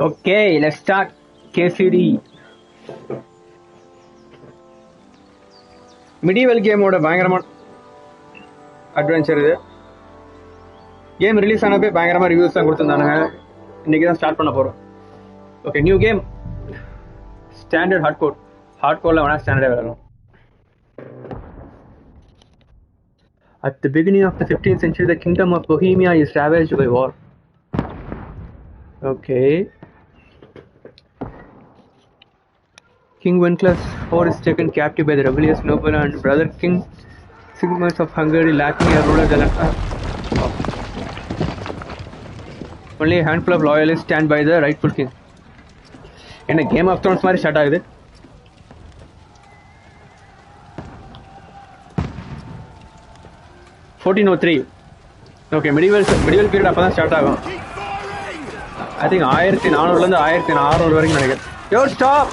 Okay, let's start KCD. Medieval game oda பயங்கரமா adventure இது. Game release ஆனப்பே பயங்கரமா reviews தான் கொடுத்திருந்தானுங்க. இன்னைக்கு தான் ஸ்டார்ட் பண்ண போறோம். Okay, new game. Standard hardcore. Hardcore-ல வேணா ஸ்டாண்டர்டே வரணும். At the beginning of the 15th century, the kingdom of Bohemia is ravaged by war. Okay. King Wenceslas IV is taken captive by the rebellious noble and brother King Sigmund of Hungary, lacking a ruler. Only a handful of loyalists stand by the rightful king. In a Game of Thrones மாதிரி start ஆகுது. Okay, medieval period அப்பதான் start ஆகும். I think 1400 இருந்து 1600 வரைக்கும் நினைக்கிறேன். Yo, stop!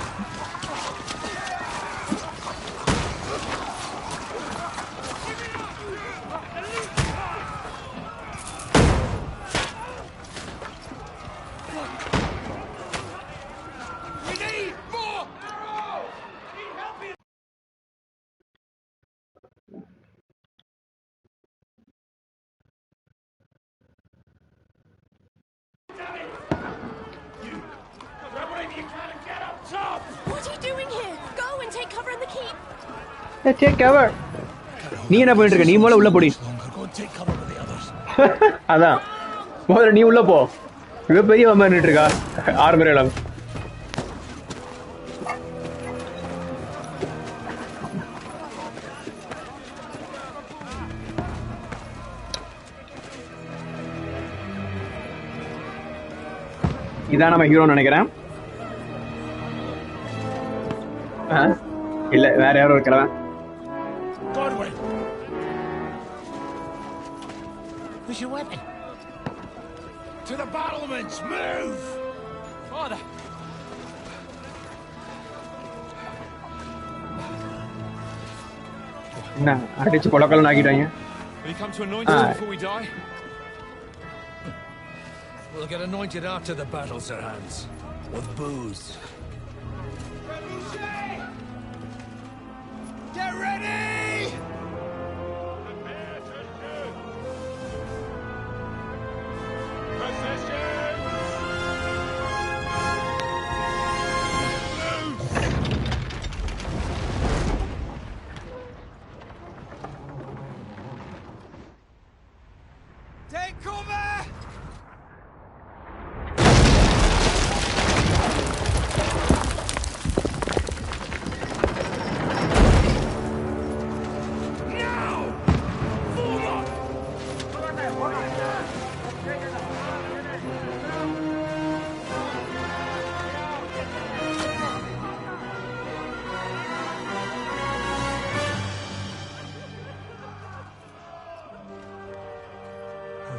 Take cover. நீ என்ன பண்ணிட்டு இருக்க? நீ முதல்ல உள்ள போடி. அதான் முதல்ல நீ உள்ள போ. இவ பெரிய பண்ணிட்டு இருக்கா ஆர்மர் எல்லாம். இதான் நம்ம ஹீரோ நினைக்கிறேன். இல்ல வேற யாரும் இருக்கலாம். Where's your weapon? To the battlements, move! Father! Nah, அடிச்சு கொலக்கலன்னு ஆக்கிட்டாங்க. Will you come to anoint us before we die? We'll get anointed after the battles are hands. With booze. Get ready!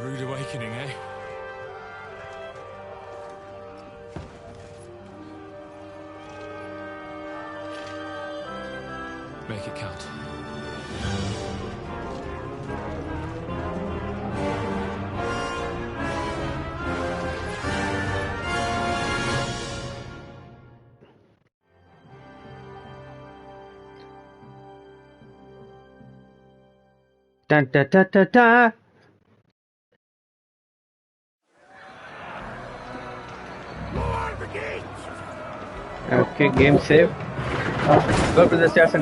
Rude awakening, eh? Make it count. Da da da da da. Okay, game save. Go to the station.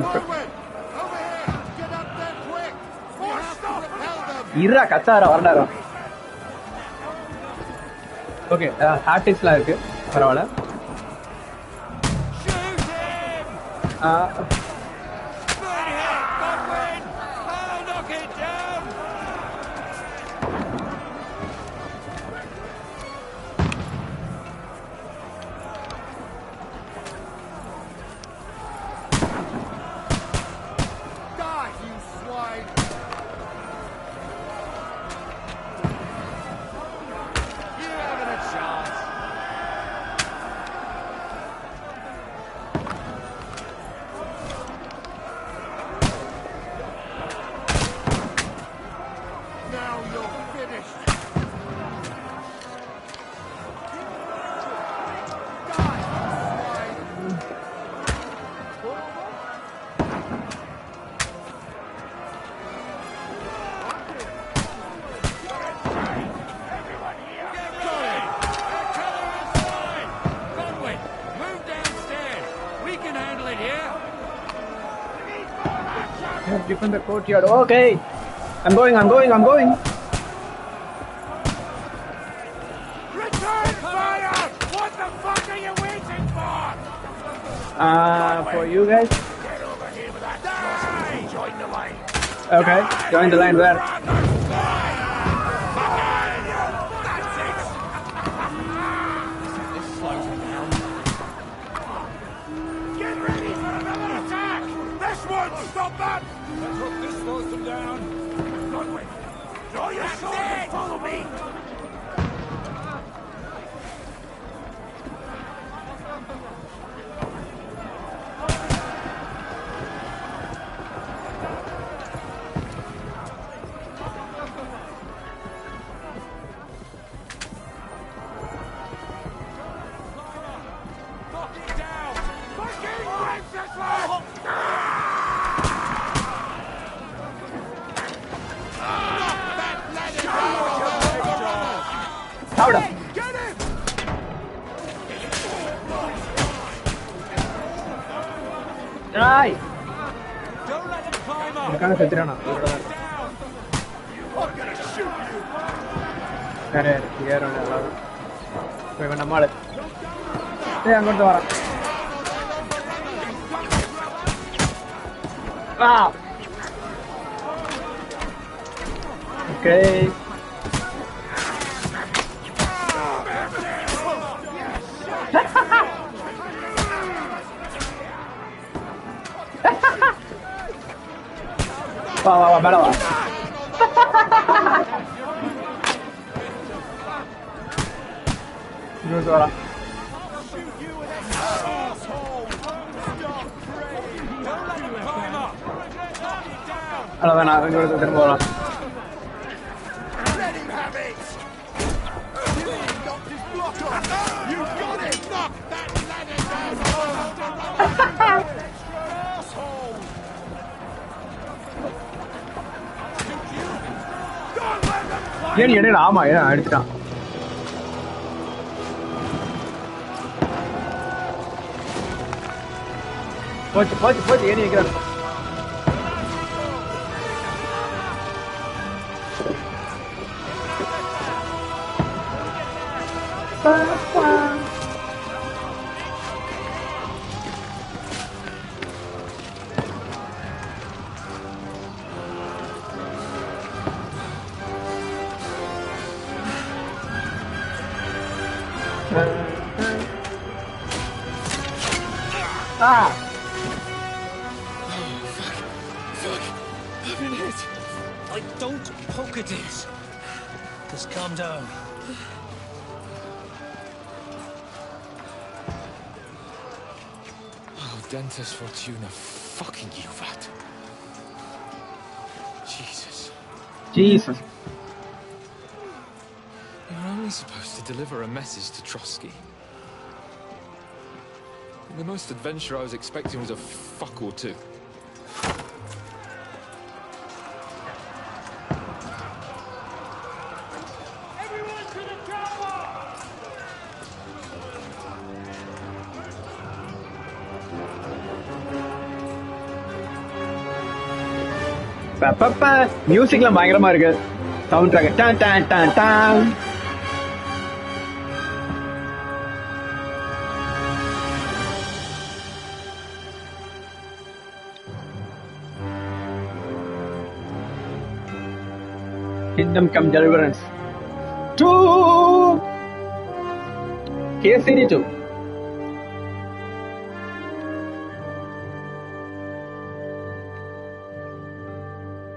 Irra kathara varnara. Okay, hard disk la irukku. Paravala. Defend the courtyard. Okay. I'm going. Return fire! What the fuck are you waiting for? For you guys. Get over here with that die! Join the line. Okay. Join the line where? Get ready for another attack! This one! Stop that! Let's hope this slows them down. Good way. Draw your sword and follow me! Louder. Get him! Die. Don't let him climb up! Look at the down. I'm gonna shoot you! Here on the level. We're gonna mall it. Hey, I'm going to Vara. Ah! Okay. Wow, better one. Go to Vara. Hello, man. I'm going to go to Vara. Let him have it! You knocked his block off! You got it! Knock that ladder down! Asshole! Don't let them climb! ஏன் இடையில ஆமா ஏன் அடிச்சிட்டான் போச்சு ஏறி நிற்கிறான் Ah! Fuck! I've been hit! Don't poke at it! Just calm down. Oh, Dentist Fortuna, fucking you, that. Jesus. You're only supposed to deliver a message to Trotsky. The most adventure I was expecting was a fuck or two. Everyone to the chopper! மியூசிக்லாம் பயங்கரமா இருக்கு soundtrack டான் டான் டான் டான் Kingdom Come Deliverance 2 KCD2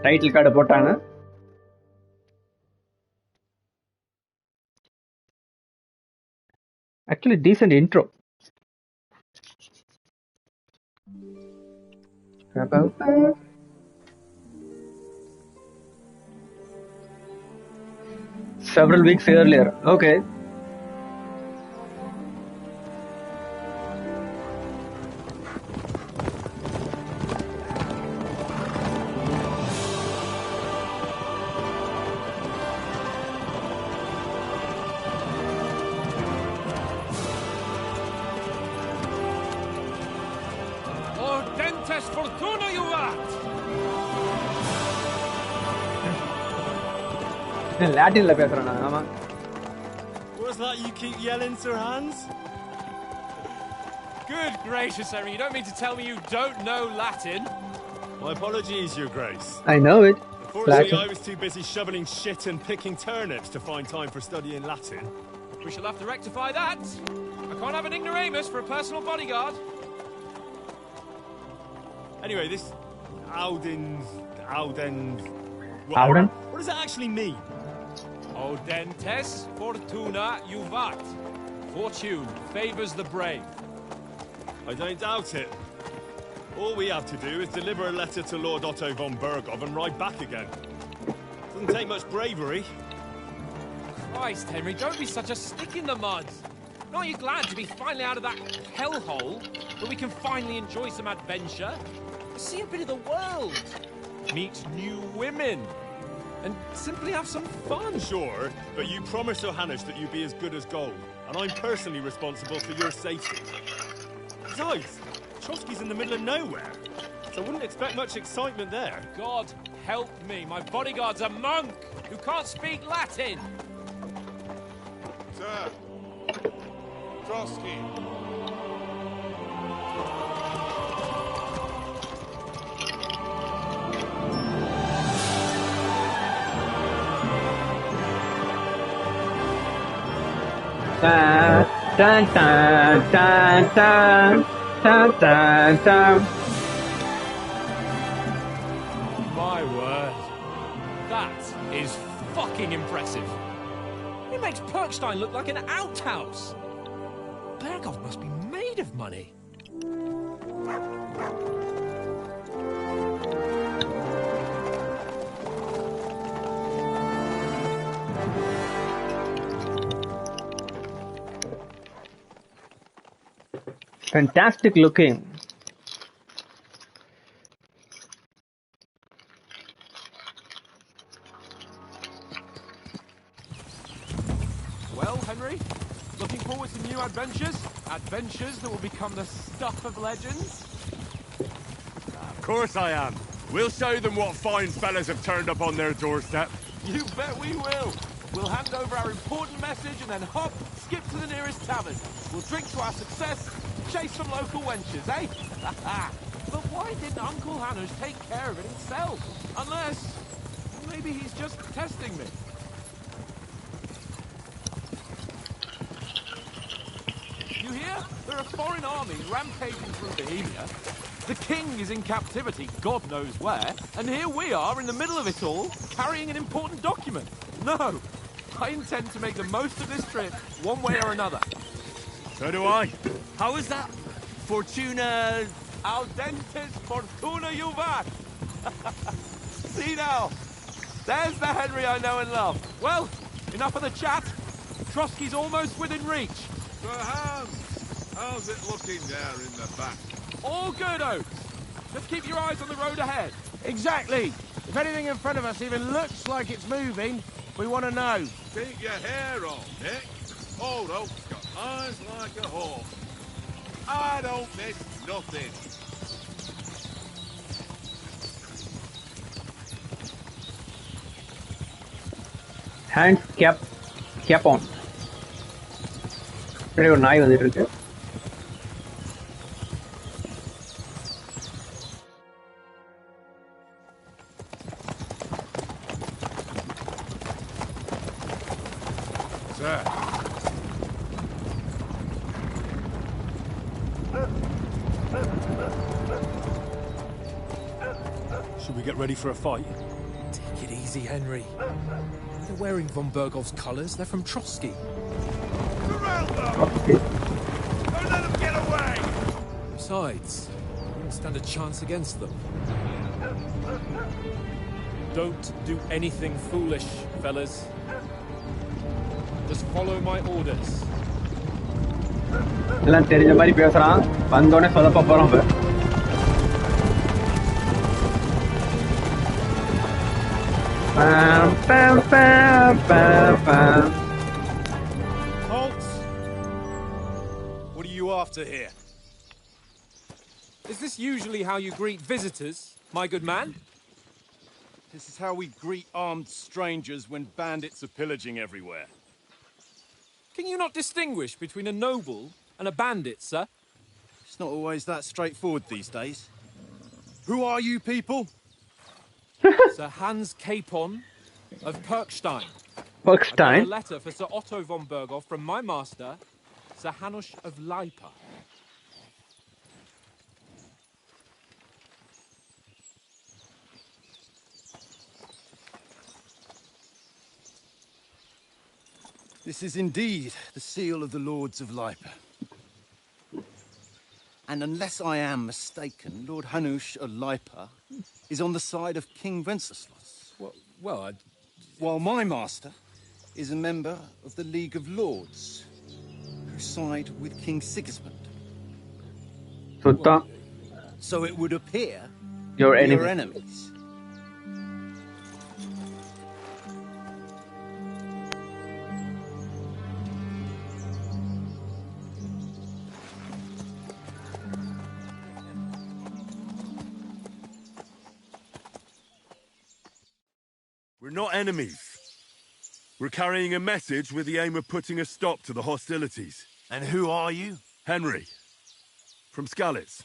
title card போட்டாங்க actually decent intro several weeks earlier okay Fortuna, you rat! லாட்டின்ல பேசுறேன் நான். ஆமா. What's that you keep yelling, Sir Hans? Good gracious, Henry, you don't mean to tell me you don't know Latin? My apologies, Your Grace. I know it. Unfortunately, I was too busy shoveling shit and picking turnips to find time for studying Latin. We shall have to rectify that. I can't have an ignoramus for a personal bodyguard. Anyway, this Auden... Auden? What does that actually mean? Audentes fortuna juvat. Fortune favours the brave. I don't doubt it. All we have to do is deliver a letter to Lord Otto von Bergov and ride back again. Doesn't take much bravery. Christ, Henry, don't be such a stick in the mud. Aren't you glad to be finally out of that hellhole where we can finally enjoy some adventure? See a bit of the world. Meet new women. And simply have some fun. Sure, but you promised Johannes that you'd be as good as gold, and I'm personally responsible for your safety. Besides, Trotsky's in the middle of nowhere, so I wouldn't expect much excitement there. God help me, my bodyguard's a monk who can't speak Latin. Sir, Trotsky. Dun, dun, dun, dun, dun, dun, dun, dun. My word. That is fucking impressive. It makes Perkstein look like an outhouse. Bergov must be made of money. Fantastic looking. Well, Henry, looking forward to new adventures? Adventures that will become the stuff of legends? Of course I am. We'll show them what fine fellas have turned up on their doorstep. You bet we will. We'll hand over our important message and then hop, skip to the nearest tavern. We'll drink to our success, chase some local wenches, eh? But why didn't Uncle Hanners take care of it himself? Unless, maybe he's just testing me. You hear? There are foreign armies rampaging through Bohemia. The king is in captivity, God knows where, and here we are in the middle of it all, carrying an important document. No, I intend to make the most of this trip, one way or another. So do I. How is that? Fortuna... Audentes fortuna juvat. See now, there's the Henry I know and love. Well, enough of the chat. Trotsky's almost within reach. Sir Hans, how's it looking there in the back? All good, Oaks. Just keep your eyes on the road ahead. Exactly. If anything in front of us even looks like it's moving, we want to know. Keep your hair on, Nick. Old Oak's got eyes like a hawk. I don't miss nothing. Hands cap on. ஒரு நாய் வந்துட்டு இருக்கு. Sir. Should we get ready for a fight? Take it easy, Henry. They're wearing von Bergov's colours. They're from Trotsky. Surround them! Don't let them get away! Besides, we won't stand a chance against them. Don't do anything foolish, fellas. Just follow my orders. எல்லாம் தெரிஞ்ச மாதிரி பேசுறான். வந்தோடனே சொதப்ப போறோம். Bam, bam, bam, bam, bam. Halt! What are you after here? Is this usually how you greet visitors, my good man? This is how we greet armed strangers when bandits are pillaging everywhere. Can you not distinguish between a noble and a bandit, sir? It's not always that straightforward these days. Who are you people? Sir Hans Capon of Perkstein. I bear a Perkstein? letter for Sir Otto von Berghoff from my master, Sir Hanush of Leipa. This is indeed the seal of the Lords of Leipa. And unless I am mistaken, Lord Hanush of Leipa is on the side of King Wenceslas. Well, While my master is a member of the League of Lords, who side with King Sigismund. So, So it would appear your we are enemy. enemies. We're not enemies. We're carrying a message with the aim of putting a stop to the hostilities. And who are you? Henry. From Skalitz.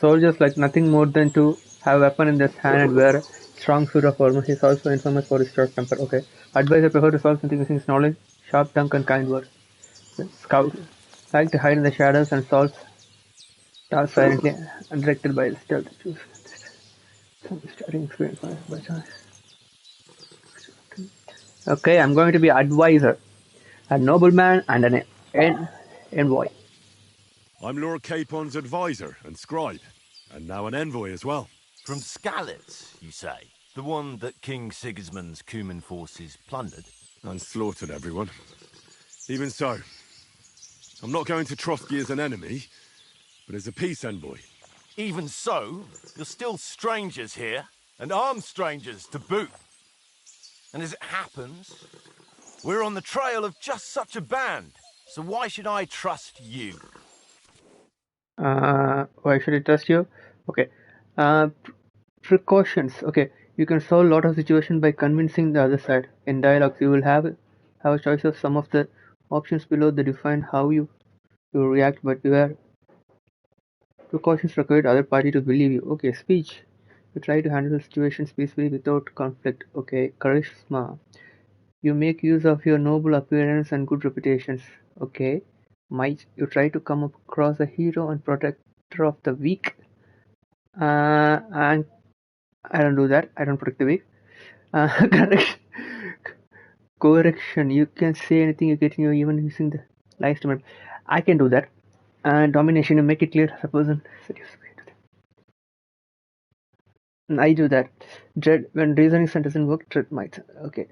Soldiers like nothing more than to have a weapon in their hand and wear a strong suit of armor. He's also infamous for his short temper. Okay. Advisor prefer to solve something using his knowledge, sharp tongue and kind words. Scout like to hide in the shadows and solve tasks silently, undirected by his stealth. Choose some starting experience by choice. Okay, I'm going to be advisor, a nobleman and an envoy. I'm Lord Capon's advisor and scribe, and now an envoy as well. From Skalitz, you say? The one that King Sigismund's Cuman forces plundered? And slaughtered everyone. Even so, I'm not going to Trotsky as an enemy, but as a peace envoy. Even so, you're still strangers here, and armed strangers to boot. And as it happens, we're on the trail of just such a band, so why should I trust you? Why should I trust you? Okay. Precautions. Okay. You can solve a lot of situations by convincing the other side. In dialogues, you will have a choice of some of the options below that define how you react, but beware. Precautions require the other party to believe you. Okay. Speech. You try to handle situations peacefully without conflict. Okay. Charisma. You make use of your noble appearance and good reputations. Okay. Might. You try to come across a hero and protector of the weak. And I don't do that. I don't protect the weak. Correction. Correction. You can say anything you get in you, even using the live statement. I can do that. And domination. You make it clear as a person. I do that. Dread. When reasoning doesn't work, dread might. Okay.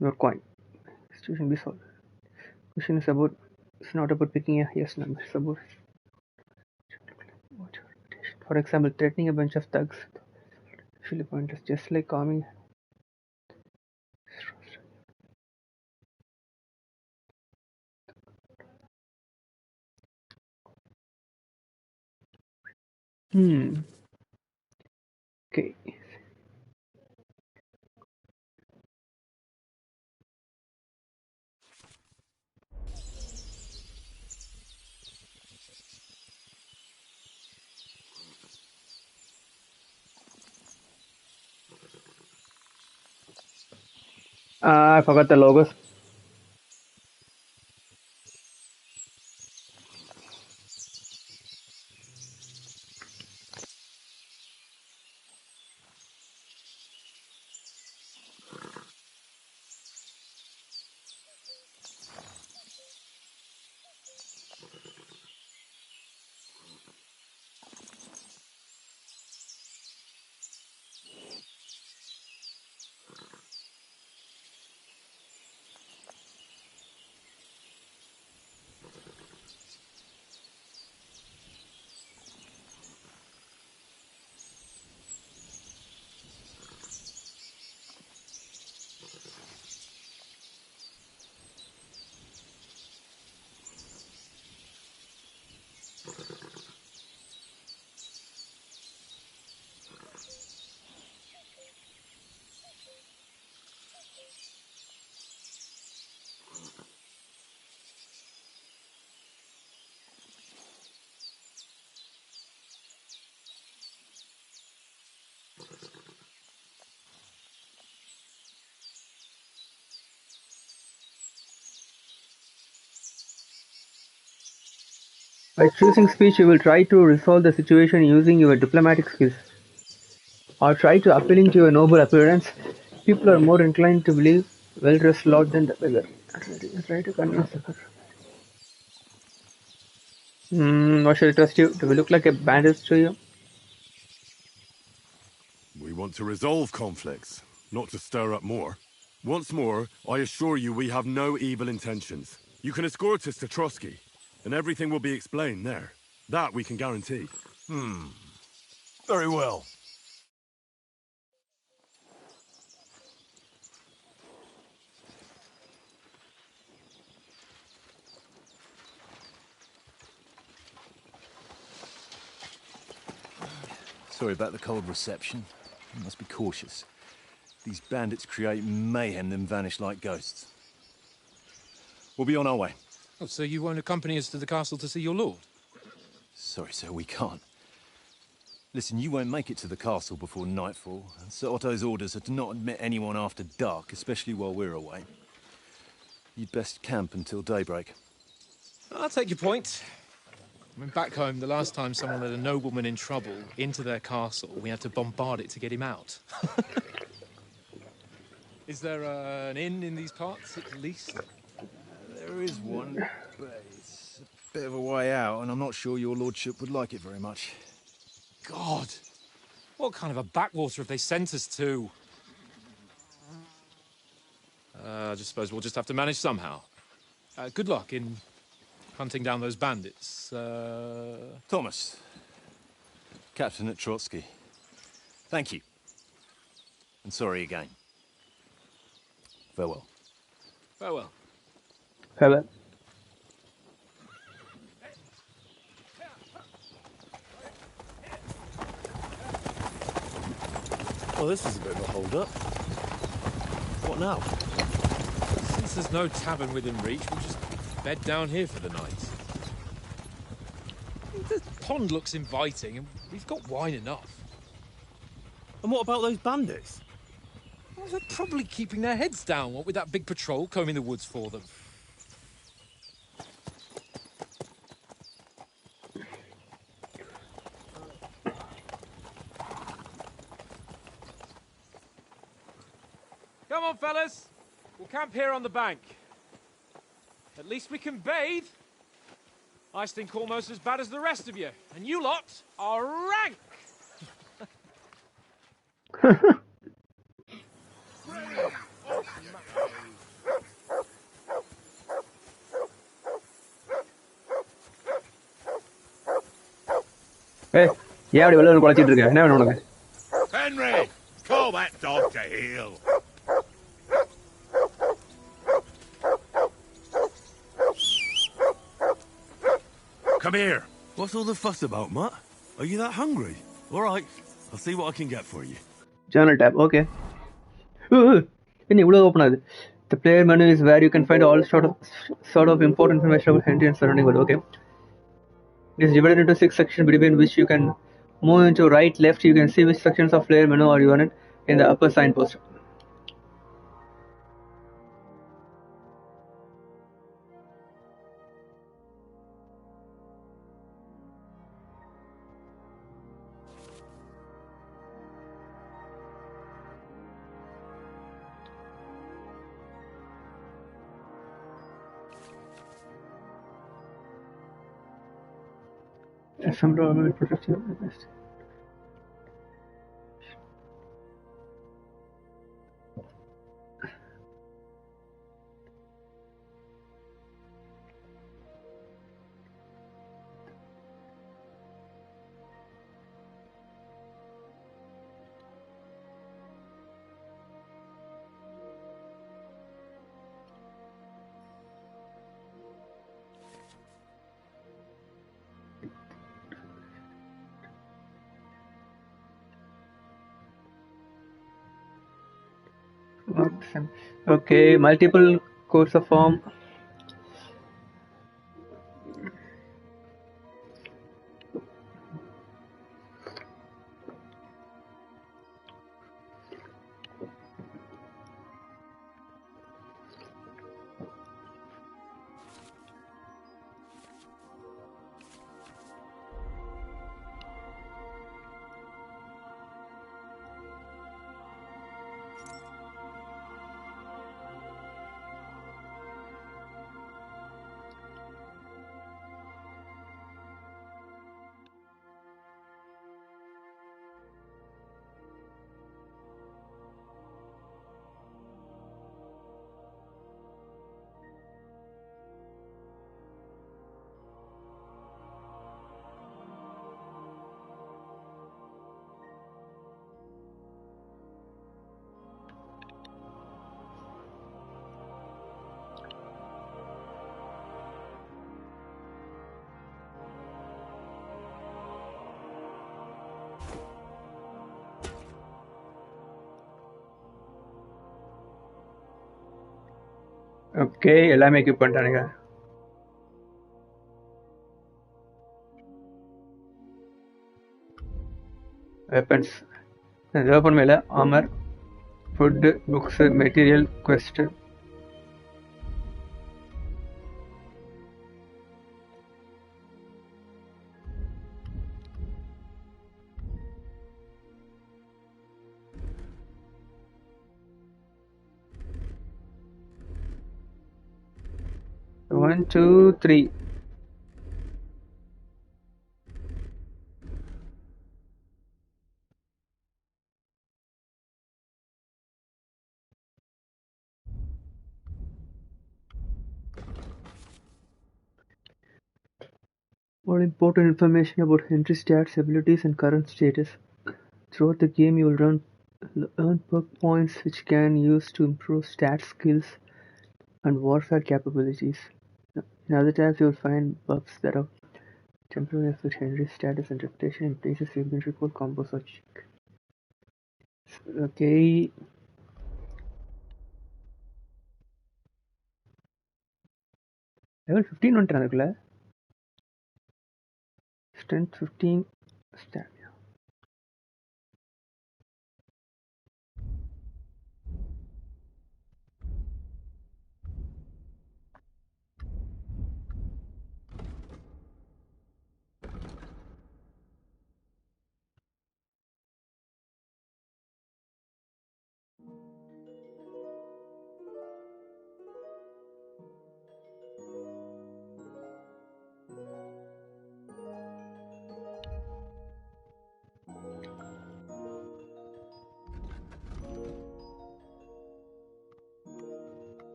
Your coin. Situation be solved. Question is about. It's not about picking a yes number. It's about. For example, threatening a bunch of thugs. Actually, pointless. Just like calming. Okay. I forgot the logos. By choosing speech, you will try to resolve the situation using your diplomatic skills, or try to appealing to your noble appearance. People are more inclined to believe well-dressed lord than the beggar. Try to convince the what should I trust you? Do we look like a bandit to you? We want to resolve conflicts, not to stir up more. Once more, I assure you we have no evil intentions. You can escort us to Trotsky, and everything will be explained there. That we can guarantee. Very well. Sorry about the cold reception. You must be cautious. These bandits create mayhem, then vanish like ghosts. We'll be on our way. Oh, so you won't accompany us to the castle to see your lord? Sorry, sir, we can't. Listen, you won't make it to the castle before nightfall, and Sir Otto's orders are to not admit anyone after dark, especially while we're away. You'd best camp until daybreak. I'll take your point. I mean, back home, the last time someone let a nobleman in trouble into their castle, we had to bombard it to get him out. Is there an inn in these parts, at least? There is one, but it's a bit of a way out, and I'm not sure your lordship would like it very much. God! What kind of a backwater have they sent us to? I just suppose we'll just have to manage somehow. Good luck in hunting down those bandits. Thomas, captain at Trotsky. Thank you. And sorry again. Farewell. Farewell. Farewell. Well, this is a bit of a hold-up. What now? Since there's no tavern within reach, we'll just bed down here for the night. The pond looks inviting, and we've got wine enough. And what about those bandits? Well, they're probably keeping their heads down, what with that big patrol combing the woods for them. Come on, fellas. We'll camp here on the bank. At least we can bathe. I stink almost as bad as the rest of you, and you lot are rank. Hey, yeah, we will quality trigger. Never know. Henry, call that dog to heel. Come here. What's all the fuss about, Mutt? Are you that hungry? All right, I'll see what I can get for you. Journal tab, okay. Open it. The player menu is where you can find all sort of important information about Henry and surrounding world. Okay. It is divided into 6 sections between which you can move into right, left. You can see which sections of player menu are unit in the upper signpost. Some government protection. Okay, multiple course of form. Okay, எல்லாமே equip பண்ணிட்டானுங்க. Weapons weapon மேலே armour, food, books, material, quest. One, two, three. All important information about Henry's stats, abilities, and current status. Throughout the game, you will earn perk points which can use to improve stats, skills, and warfare capabilities. In other tabs, you will find buffs that are temporarily affect Henry's status and reputation in places you can recall combos or check. Okay. Level 15 வந்துட்டேன் அதுக்குள்ள. Strength 15, stamina.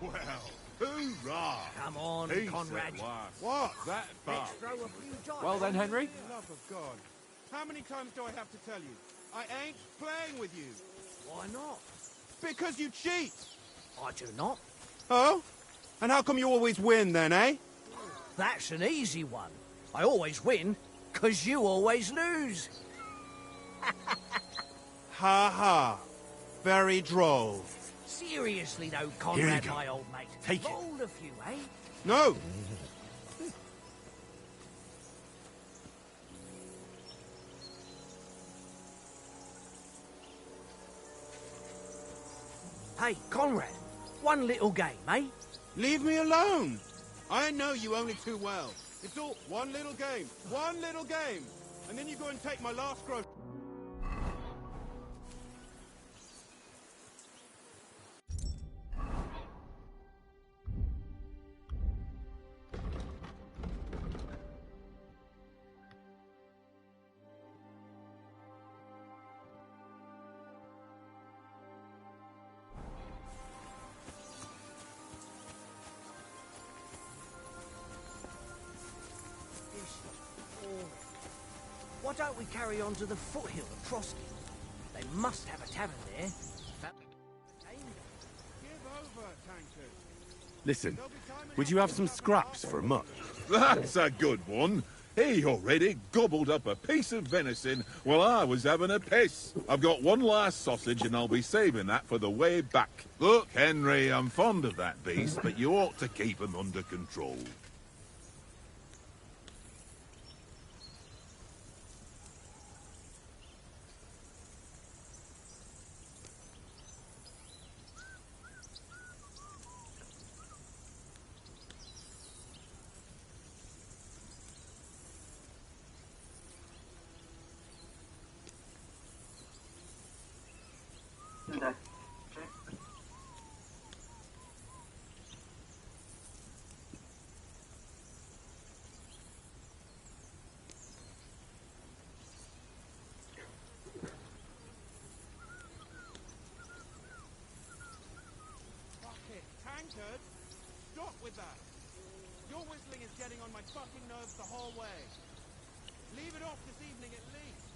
Well, hoorah! Come on, He Conrad. said what? That far? Let's throw a few dice. Well then, Henry. Love of God. How many times do I have to tell you? I ain't playing with you. Why not? Because you cheat. I do not. Oh? And how come you always win then, eh? That's an easy one. I always win, 'cause you always lose. Ha ha. Very droll. Seriously though, Here Conrad, you go. my old mate. Take it. Roll a few, eh? No. Hey, Conrad, one little game, eh? Leave me alone. I know you only too well. It's all one little game. One little game. And then you go and take my last gross. Why don't we carry on to the foothill of Trotsky? They must have a tavern there. Give over, tankers. Listen, would you have some scraps for a mutt? That's a good one. He already gobbled up a piece of venison while I was having a piss. I've got one last sausage and I'll be saving that for the way back. Look, Henry, I'm fond of that beast, but you ought to keep him under control. Tankard, stop with that. Your whistling is getting on my fucking nerves the whole way. Leave it off this evening at least.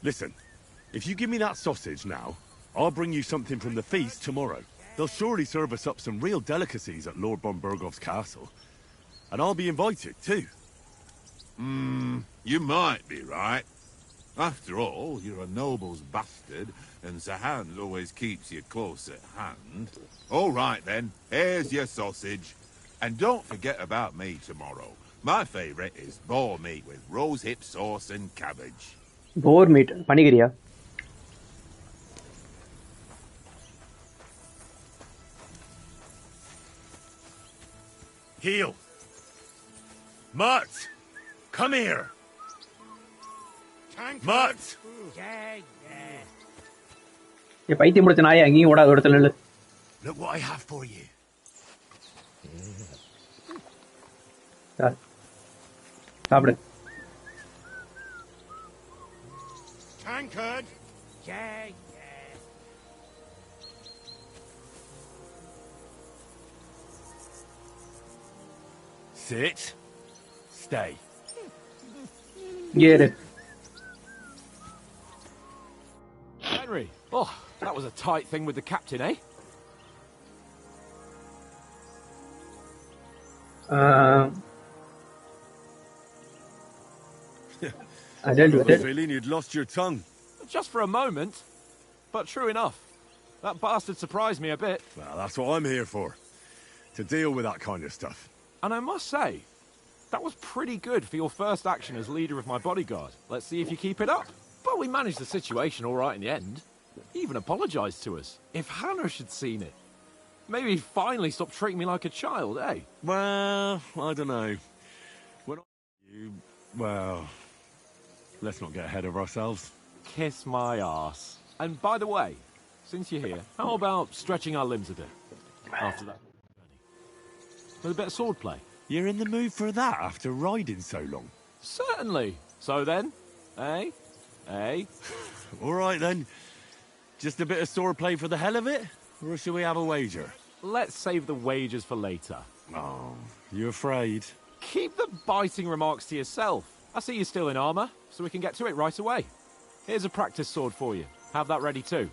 Listen, if you give me that sausage now, I'll bring you something from the feast tomorrow. They'll surely serve us up some real delicacies at Lord Bombergov's castle. And I'll be invited, too. You might be right. After all, you're a noble's bastard, and Zahan always keeps you close at hand. All right, then. Here's your sausage. And don't forget about me tomorrow. My favourite is boar meat with rose hip sauce and cabbage. Boar meat, panigiriya. Heel! Mutt! Come here! Mutt! பைத்தியம் முடிச்ச நாயை அங்கேயும் ஓடாத இடத்துல நில்லு. Look what I have for you. சாப்பிடு. Tankard! Sit. Stay. இங்கே இரு. Henry, oh, that was a tight thing with the captain, eh? I dealt with I have a it. feeling you'd lost your tongue. Just for a moment, but true enough. That bastard surprised me a bit. Well, that's what I'm here for. To deal with that kind of stuff. And I must say, that was pretty good for your first action as leader of my bodyguard. Let's see if you keep it up. But we managed the situation all right in the end. He even apologised to us. If Hannah had seen it, maybe he'd finally stop treating me like a child, eh? Well, I don't know. When well, let's not get ahead of ourselves. Kiss my arse. And by the way, since you're here, how about stretching our limbs a bit? After that. With a bit of swordplay. You're in the mood for that after riding so long? Certainly. So then, eh? Eh? All right then. Just a bit of swordplay for the hell of it? Or should we have a wager? Let's save the wagers for later. Oh, you afraid? Keep the biting remarks to yourself. I see you're still in armour, so we can get to it right away. Here's a practice sword for you. Have that ready too.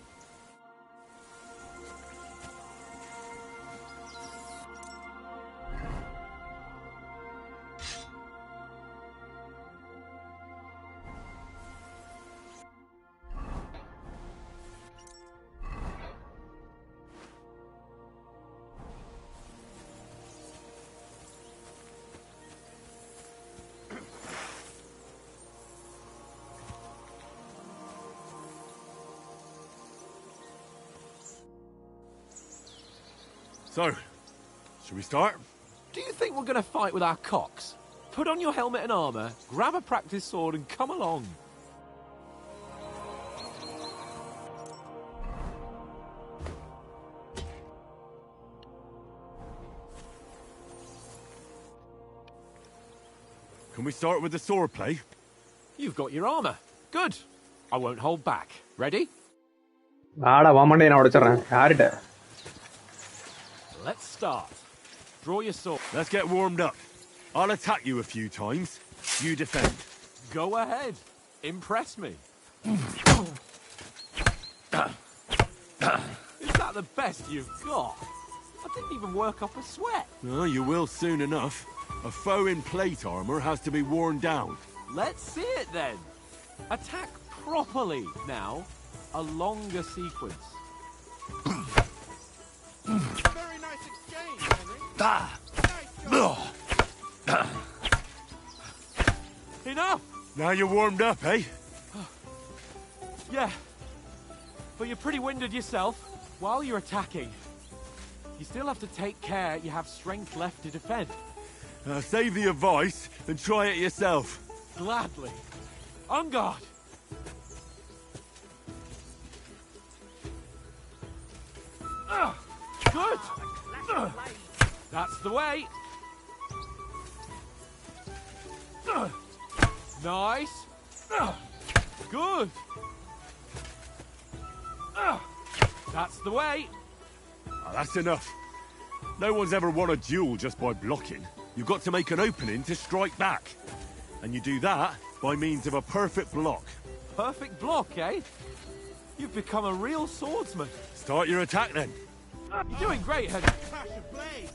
So, should we start? Do you think we're going to fight with our cocks? Put on your helmet and armour, grab a practice sword and come along. Can we start with the swordplay? You've got your armour. Good. I won't hold back. Ready? வாடா வாமண்டே நான் உடைச்சிடுறேன். யார்கிட்ட? Let's start. Draw your sword. Let's get warmed up. I'll attack you a few times. You defend. Go ahead. Impress me. Is that the best you've got? I didn't even work up a sweat. Oh, you will soon enough. A foe in plate armor has to be worn down. Let's see it then. Attack properly now. A longer sequence. Very nice exchange, Henry. Enough! Now you're warmed up, eh? Yeah. But you're pretty winded yourself. While you're attacking, you still have to take care you have strength left to defend. Save the advice and try it yourself. Gladly. On guard. Good. That's the way. Nice. Good. That's the way. That's enough. No one's ever won a duel just by blocking. You've got to make an opening to strike back. And you do that by means of a perfect block. Perfect block, eh? You've become a real swordsman. Start your attack then. You're doing great, Henry. Clash of blades!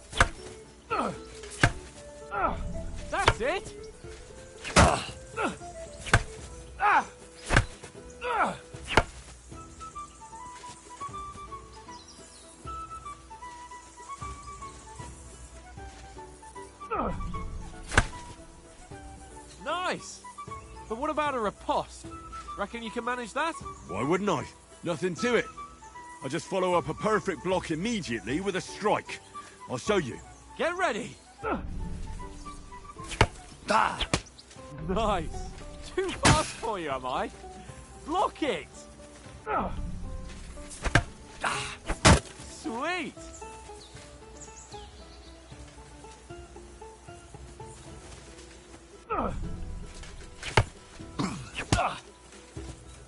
That's it. Nice. But what about a riposte? Reckon you can manage that? Why wouldn't I? Nothing to it. I just follow up a perfect block immediately with a strike. I'll show you. Get ready. Ah! Nice. Too fast for you, am I? Block it. Sweet.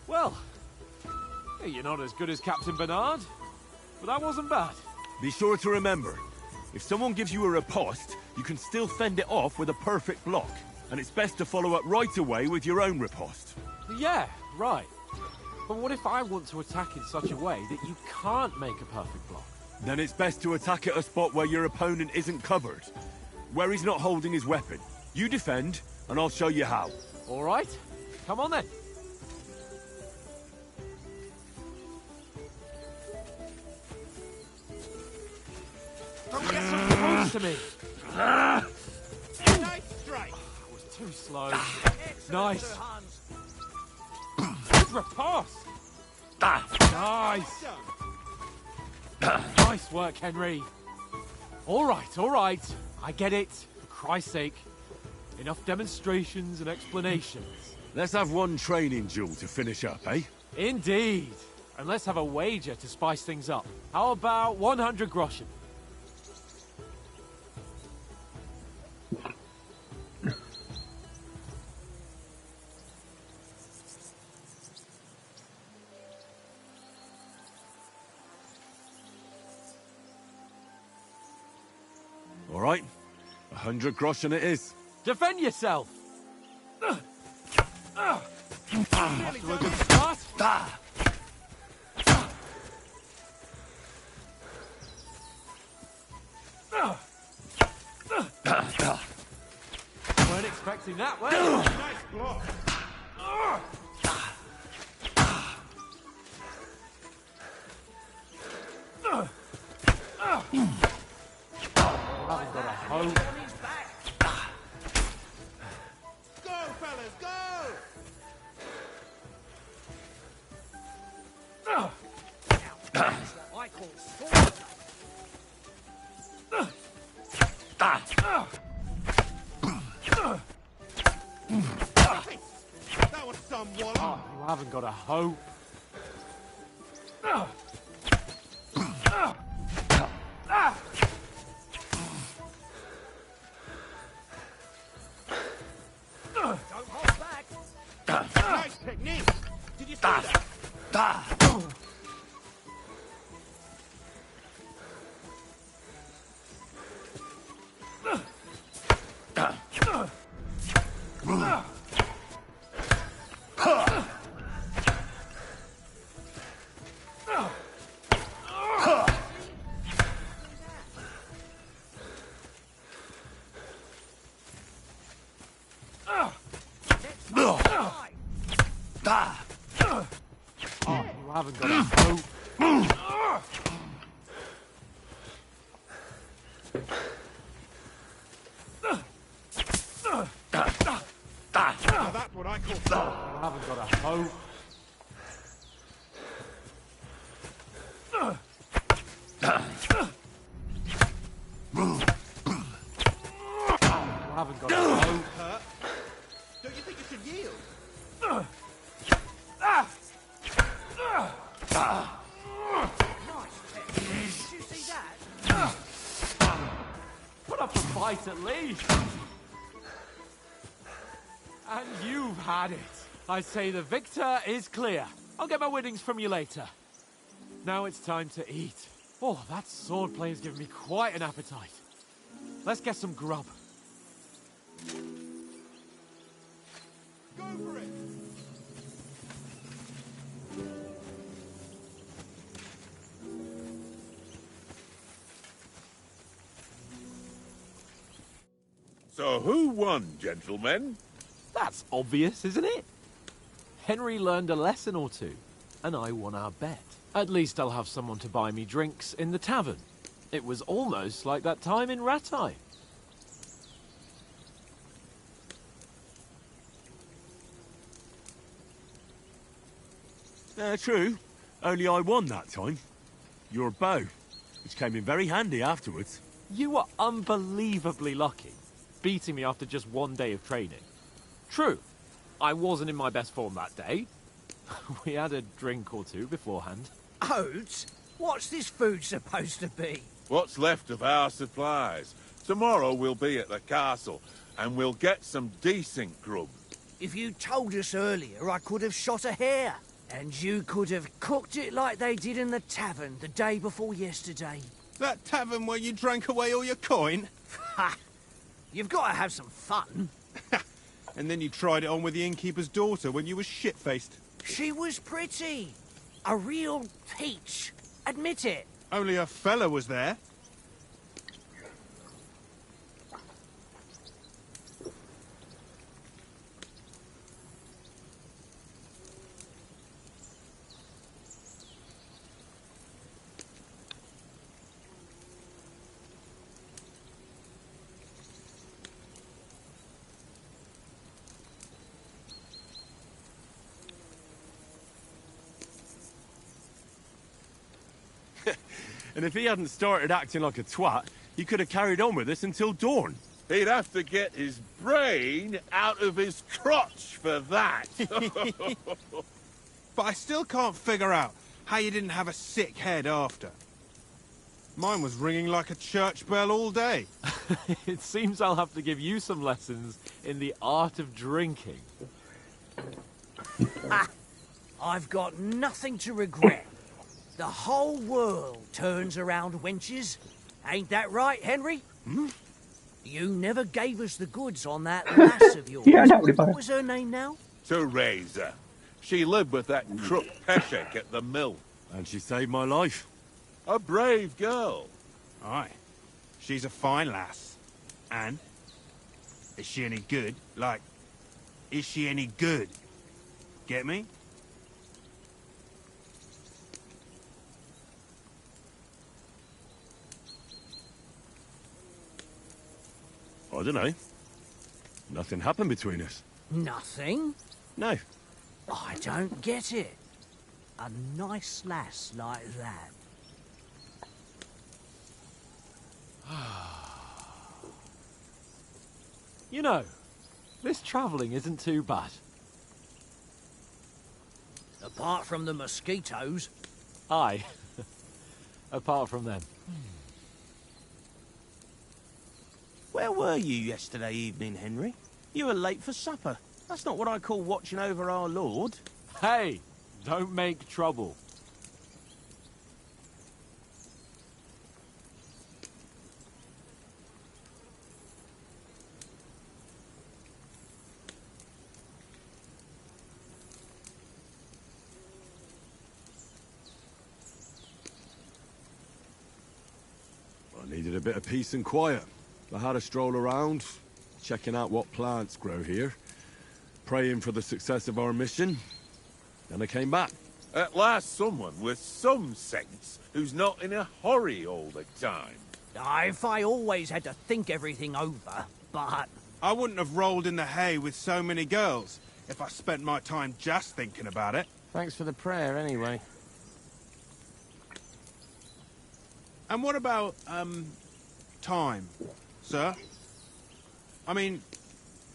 Well, you're not as good as Captain Bernard, but that wasn't bad. Be sure to remember, if someone gives you a riposte, you can still fend it off with a perfect block. And it's best to follow up right away with your own riposte. Yeah, right. But what if I want to attack in such a way that you can't make a perfect block? Then it's best to attack at a spot where your opponent isn't covered. Where he's not holding his weapon. You defend, and I'll show you how. All right. Come on then. Don't get so close to me. Nice strike! That was too slow. Nice. Good riposte. Nice. Nice work, Henry. All right. I get it. For Christ's sake. Enough demonstrations and explanations. Let's have one training duel to finish up, eh? Indeed. And let's have a wager to spice things up. How about 100 groschen? All right. 100 groschen it is. Defend yourself! Off to a good start. Weren't expecting that, were you? Nice block! Haven't got a hope. Go, fellas, go! I call sword. That was some wallop. Oh, you haven't got a hope. Don't hold back. Nice technique. Did you see that? Oh, you haven't got a hope. Now that's what I call sword. You haven't got a hope. You haven't got a hope. Hurt. Don't you think you should yield? Did you see that? Put up a fight at least. And you've had it. I say the victor is clear. I'll get my winnings from you later. Now it's time to eat. Oh, that swordplay has given me quite an appetite. Let's get some grub. Go for it! So who won, gentlemen? That's obvious, isn't it? Henry learned a lesson or two, and I won our bet. At least I'll have someone to buy me drinks in the tavern. It was almost like that time in Rattay. True. Only I won that time. Your bow, which came in very handy afterwards. You were unbelievably lucky, beating me after just one day of training. True, I wasn't in my best form that day. We had a drink or two beforehand. Oats? What's this food supposed to be? What's left of our supplies. Tomorrow we'll be at the castle, and we'll get some decent grub. If you told us earlier, I could have shot a hare. And you could have cooked it like they did in the tavern the day before yesterday. That tavern where you drank away all your coin? Ha! You've got to have some fun. And then you tried it on with the innkeeper's daughter when you were shit-faced. She was pretty. A real peach. Admit it. Only a fella was there. And if he hadn't started acting like a twat, he could have carried on with us until dawn. He'd have to get his brain out of his crotch for that. But I still can't figure out how you didn't have a sick head after. Mine was ringing like a church bell all day. It seems I'll have to give you some lessons in the art of drinking. I've got nothing to regret. The whole world turns around wenches. Ain't that right, Henry? Hmm? You never gave us the goods on that lass of yours. What was her name now? Teresa. She lived with that crook Peshek at the mill. And she saved my life. A brave girl. Aye. She's a fine lass. And? Is she any good? Like, is she any good? Get me? I don't know. Nothing happened between us. Nothing? No. I don't get it. A nice lass like that. You know, this travelling isn't too bad. Apart from the mosquitoes. Aye. Apart from them. Where were you yesterday evening, Henry? You were late for supper. That's not what I call watching over our Lord. Hey, don't make trouble. I needed a bit of peace and quiet. I had a stroll around, checking out what plants grow here, praying for the success of our mission. Then I came back. At last someone with some sense who's not in a hurry all the time. If I always had to think everything over, but... I wouldn't have rolled in the hay with so many girls if I spent my time just thinking about it. Thanks for the prayer, anyway. And what about, time, sir? I mean,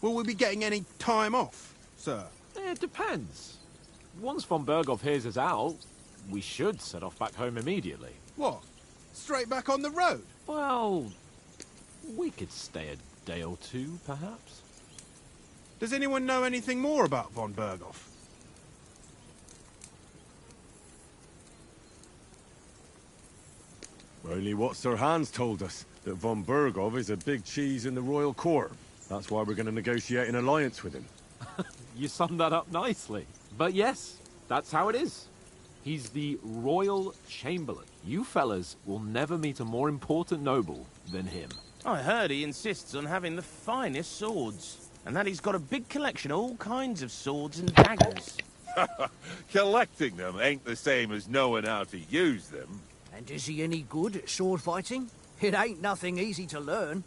will we be getting any time off, sir? It depends. Once von Berghoff hears us out, we should set off back home immediately. What? Straight back on the road? Well, we could stay a day or two, perhaps. Does anyone know anything more about von Berghoff? Only what Sir Hans told us, that von Berghoff is a big cheese in the royal court. That's why we're going to negotiate an alliance with him. You summed that up nicely. But yes, that's how it is. He's the Royal Chamberlain. You fellas will never meet a more important noble than him. I heard he insists on having the finest swords, and that he's got a big collection of all kinds of swords and daggers. Collecting them ain't the same as knowing how to use them. And is he any good at sword fighting? It ain't nothing easy to learn.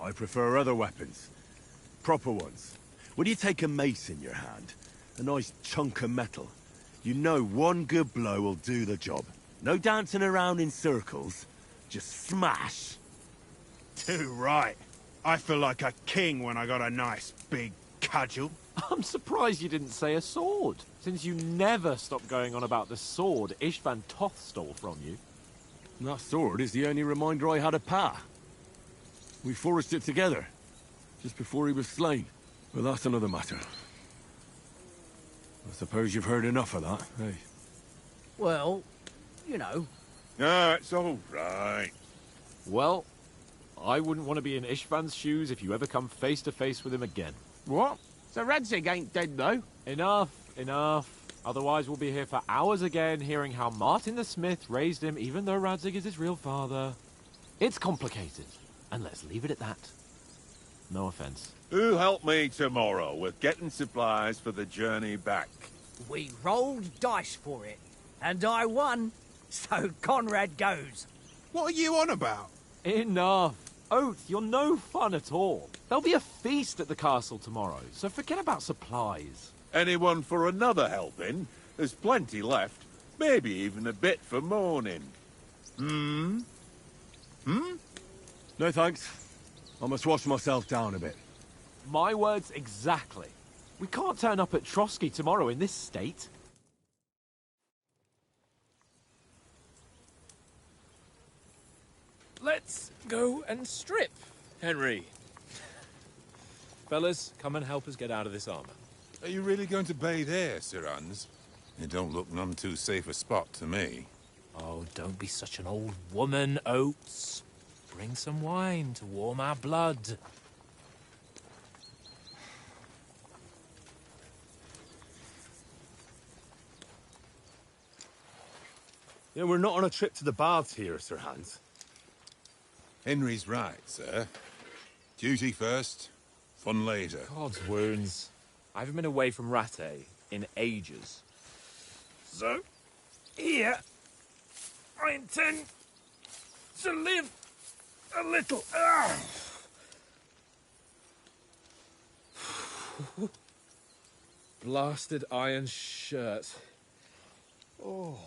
I prefer other weapons. Proper ones. When you take a mace in your hand, a nice chunk of metal, you know one good blow will do the job. No dancing around in circles. Just smash. Too right. I feel like a king when I got a nice big cudgel. I'm surprised you didn't say a sword, since you never stop going on about the sword Ishvan Toth stole from you. That sword is the only reminder I had of Pa. We forged it together, just before he was slain. But that's another matter. I suppose you've heard enough of that, eh? Well, you know. No, it's all right. Well, I wouldn't want to be in Ishvan's shoes if you ever come face to face with him again. What? So Radzig ain't dead, though? Enough, enough. Otherwise we'll be here for hours again, hearing how Martin the Smith raised him, even though Radzig is his real father. It's complicated, and let's leave it at that. No offense. Who'll help me tomorrow with getting supplies for the journey back? We rolled dice for it, and I won. So Conrad goes. What are you on about? Enough. Oath, you're no fun at all. There'll be a feast at the castle tomorrow, so forget about supplies. Anyone for another helping? There's plenty left. Maybe even a bit for morning. No thanks. I must wash myself down a bit. My words exactly. We can't turn up at Trotsky tomorrow in this state. Let's go and strip, Henry. Fellas, come and help us get out of this armor. Are you really going to bathe here, Sir Hans? It don't look none too safe a spot to me. Oh, don't be such an old woman, Oates. Bring some wine to warm our blood. Yeah, we're not on a trip to the baths here, Sir Hans. Henry's right, sir. Duty first, fun later. God's wounds. I haven't been away from Rattay in ages. So, here, I intend to live a little. Blasted iron shirt. Oh,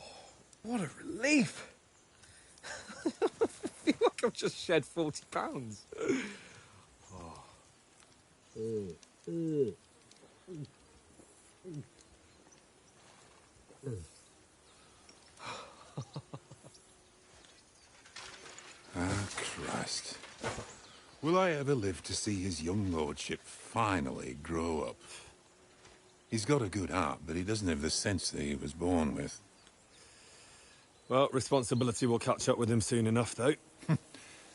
what a relief. I feel like I've just shed 40 pounds. Christ. Will I ever live to see his young lordship finally grow up? He's got a good heart, but he doesn't have the sense that he was born with. Well, responsibility will catch up with him soon enough, though.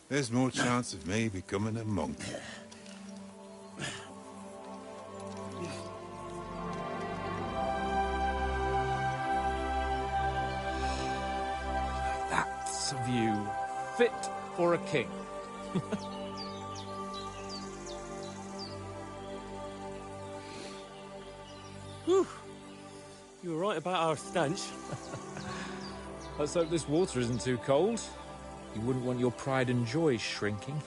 There's more chance of me becoming a monk. That's a view fit for a king. Whew. You were right about our stench. Let's hope this water isn't too cold. You wouldn't want your pride and joy shrinking.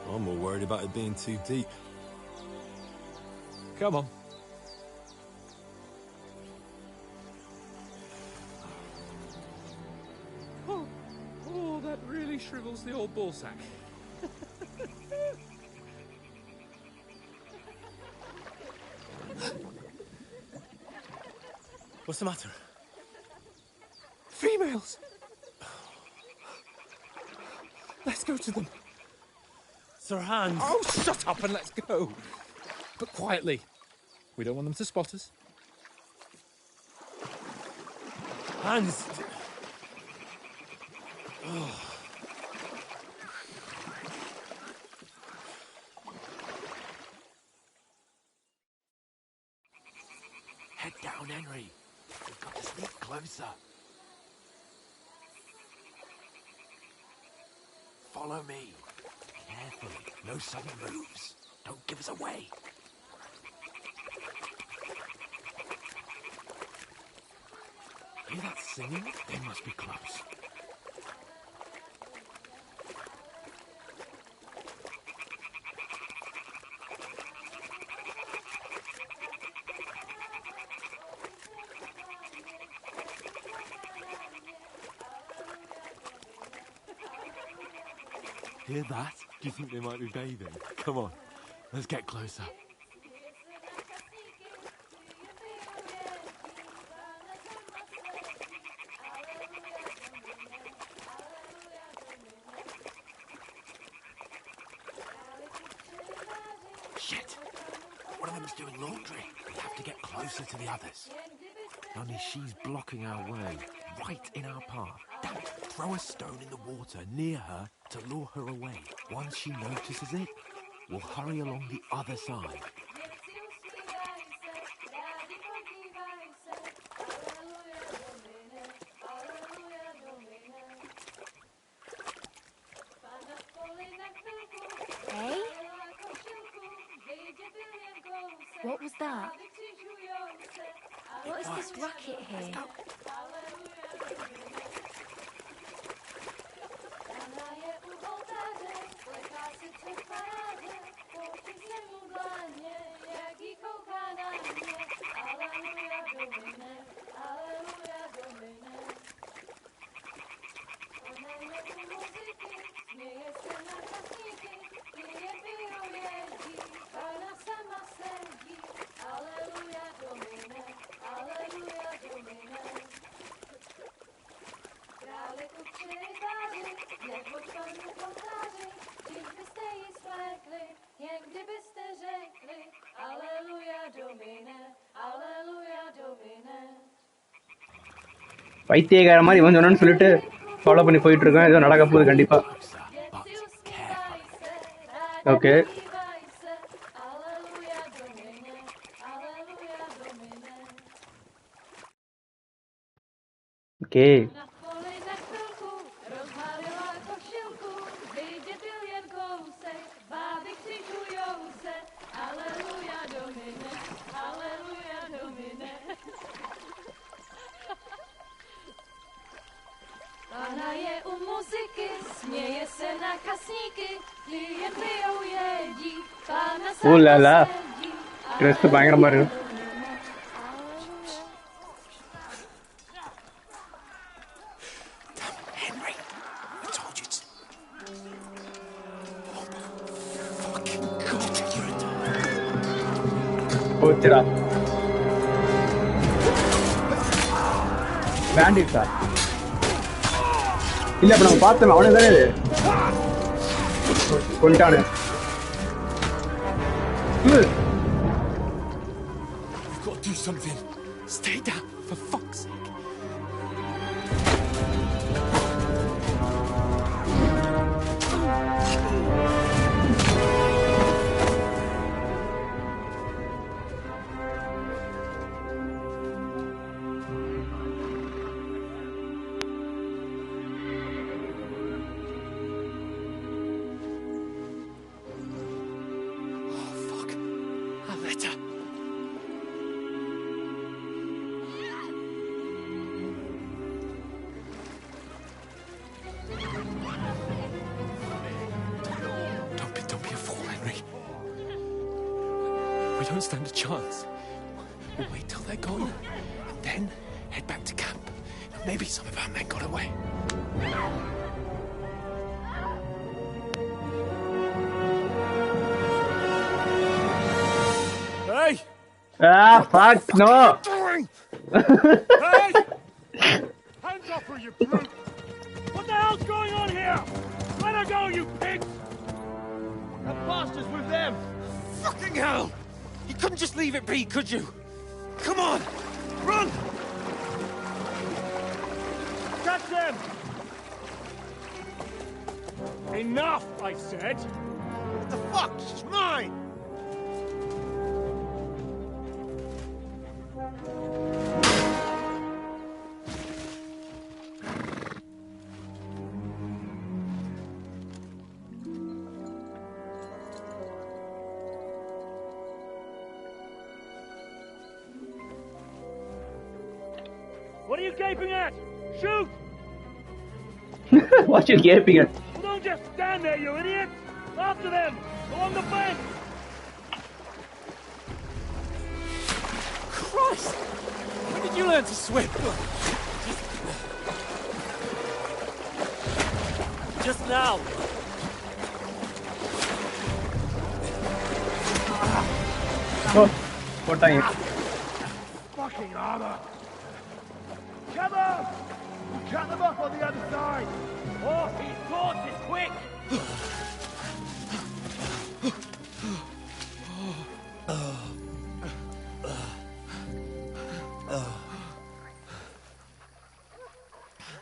I'm more worried about it being too deep. Come on. Oh, that really shrivels the old ball sack. What's the matter? Females! Let's go to them. Sir Hans! Oh, shut up and let's go. But quietly. We don't want them to spot us. Hans! Head down, Henry. We've got to sneak closer. Follow me. Carefully. No sudden moves. Don't give us away. Hear that singing? They must be close. Hear that? Do you think they might be bathing? Come on, let's get closer. Shit! One of them's doing laundry. We have to get closer to the others. Only she's blocking our way, right in our path. Damn it! Throw a stone in the water near her to lure her away. Once she notices it, we'll hurry along the other side. Hey? What was that? What is this racket here? பைத்தியக்கார மாதிரி இவன் சொன்னு சொல்லிட்டு follow பண்ணி போயிட்டு இருக்கேன். ஏதோ நடக்க போகுது கண்டிப்பா. Okay okay Pana je u muzyky, směje se na kasníky, klient pijou jedí, pána se sedí. Dress பயங்கரமா இருக்கு. Henry, I told you to. Oh my fucking God, you're a dog. போச்சுடா. பேண்டிட்ஸா? இல்ல அப்ப நம்ம பார்த்தோம் அவனே தானே இது கொண்டானு. You've got to do something. Stay down, for fuck's sake. Don't stand a chance. We'll wait till they're gone, and then head back to camp. Maybe some of our men got away. Hey! Ah, fuck, no! Hey! Hands up or you brute! What the hell's going on here? Let her go, you pigs! That bastard's with them! Fucking hell! You couldn't just leave it be, could you? Come on! Run! Catch them! Enough, I said! What the fuck? She's mine! What are you gaping at? Shoot! What you gaping at? Well, don't just stand there, you idiot! After them! Along the bank! Christ! When did you learn to swim? Just now! Oh, what are you? Fucking armor! Come on! We'll cut them off on the other side! Oh, he's caught it quick!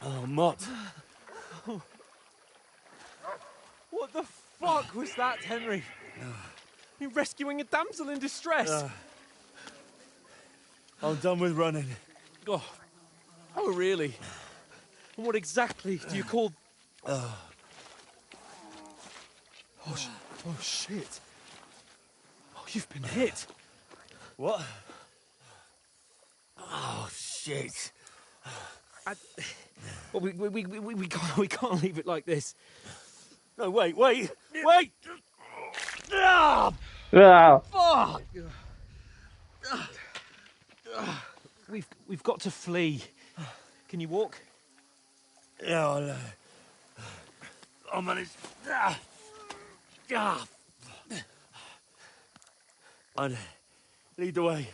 Oh, Mott. What the fuck was that, Henry? You rescuing a damsel in distress? I'm done with running. Oh, really? And what exactly do you call... Oh, shit. Oh, you've been hit. What? Oh, shit. Well, we can't leave it like this. No, wait! Ah! Wow. Fuck! We've got to flee. Can you walk? Yeah, I'll manage. I'd lead the way.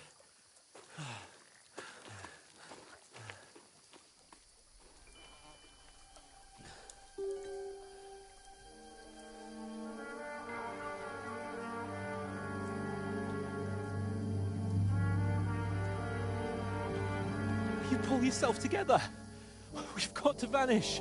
You pull yourself together. We've got to vanish.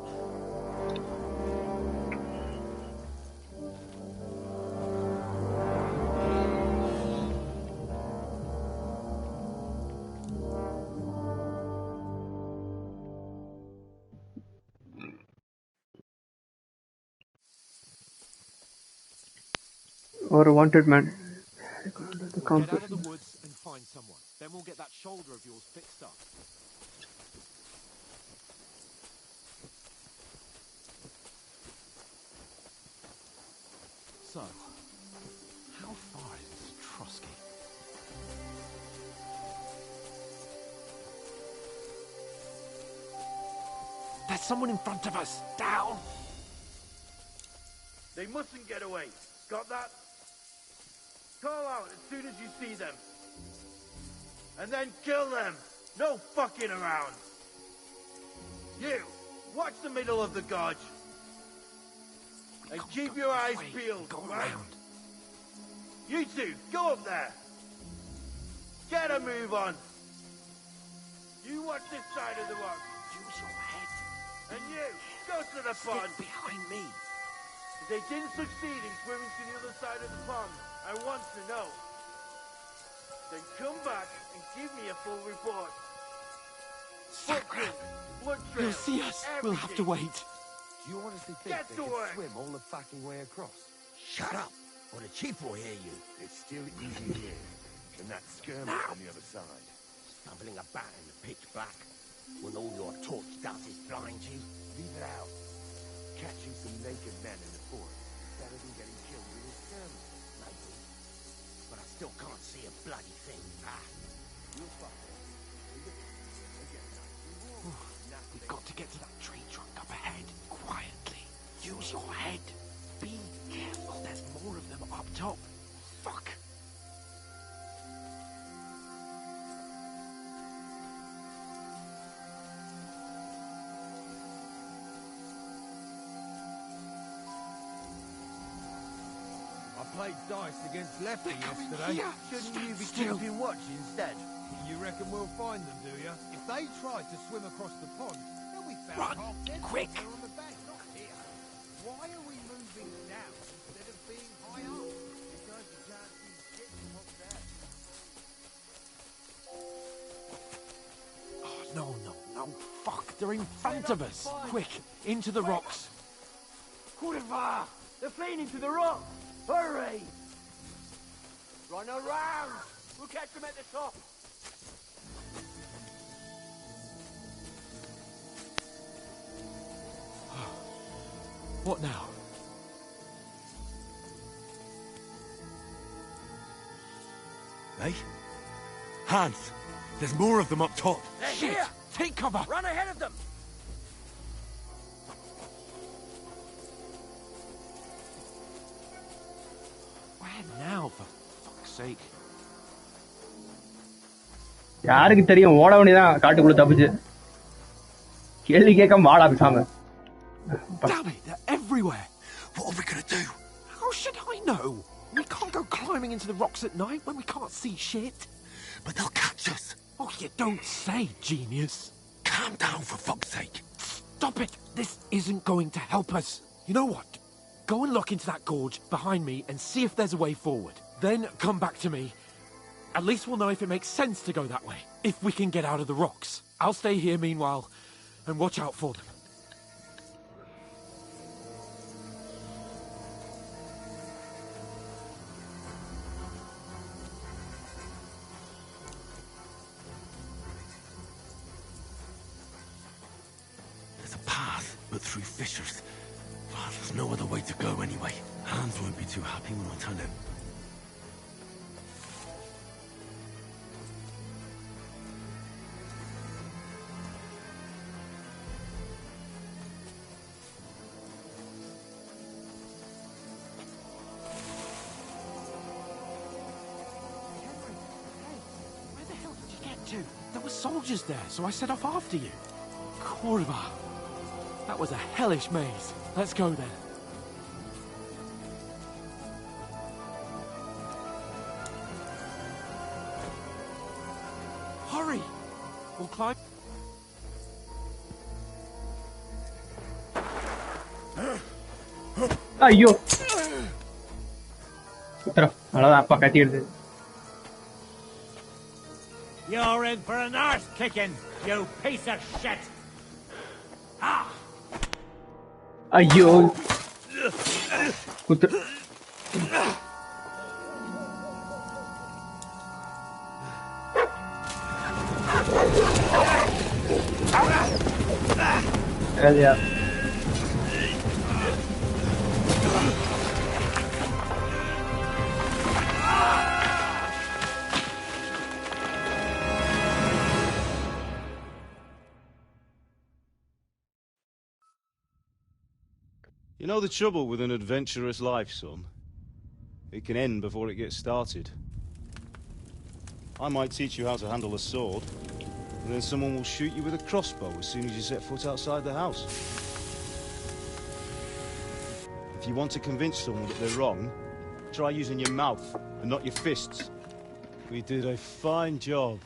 Or a wanted man. We'll get out of the woods and find someone. Then we'll get that shoulder of yours fixed up. So, how far is this Trotsky? There's someone in front of us. Down! They mustn't get away. Got that? Call out as soon as you see them. And then kill them. No fucking around. You, watch the middle of the gorge. And keep your eyes peeled. Go right? around. You two, go up there. Get a move on. You watch this side of the rock. Use your head. And you, go to the pond. Behind me. If they didn't succeed in swimming to the other side of the pond, I want to know. Then come back and give me a full report. Footprints, blood trails, They'll see us. We'll have to wait. Do you honestly think Get they to can work. swim all the fucking way across? Shut up, or the chief will hear you. It's still easy here, and that skirmish on the other side. Stumbling about in the pitch black, when all your torch does is blind you. Leave it out. Catching some naked men in the forest better than getting killed in a skirmish. Maybe. But I still can't see a bloody thing. You'll find it. We've got to get to that tree trunk up ahead. Quietly. Use your head. Be careful. There's more of them up top. Fuck. I played dice against Lefty yesterday. here. Shouldn't you be Still. keeping watch instead? You reckon we'll find them, do you? If they tried to swim across the pond, they'll be found Run, half dead quick. somewhere on the bank, not here. Why are we moving They're in front of us. Quick, into the rocks. Kurva! They're fleeing into the rock! Hurry! Run around! We'll catch them at the top! What now? Hey? Hans! There's more of them up top! They're Shit! here! Take cover! Run ahead of them! Where now, for fuck's sake? யாருக்கு தெரியும் ஓட வேண்டியதான் காட்டுக்குள்ள தப்பிச்சு கேள்வி கேட்காம வாடா பேசாம. Damn it, they're everywhere! What are we gonna do? How should I know? We can't go climbing into the rocks at night when we can't see shit. But they'll catch us! Oh, you don't say, genius. Calm down, for fuck's sake! Stop it! This isn't going to help us. You know what? Go and look into that gorge behind me and see if there's a way forward. Then come back to me. At least we'll know if it makes sense to go that way. If we can get out of the rocks. I'll stay here meanwhile and watch out for them. There's a path, but through fissures. Oh, there's no other way to go anyway. Hans won't be too happy when I tell him. Where the hell did you get to? There were soldiers there, so I set off after you. Kurva. That was a hellish maze. Let's go then. Hurry! We'll climb. ஐயோ உத்தரம் அவ்வளோதான் அப்பா கட்டிடுது. You're in for an arse kicking, you piece of shit! Ah! ஐயோ குத்து Yeah. You know the trouble with an adventurous life, son? It can end before it gets started. I might teach you how to handle a sword, and then someone will shoot you with a crossbow as soon as you set foot outside the house. If you want to convince someone that they're wrong, try using your mouth and not your fists. We did a fine job.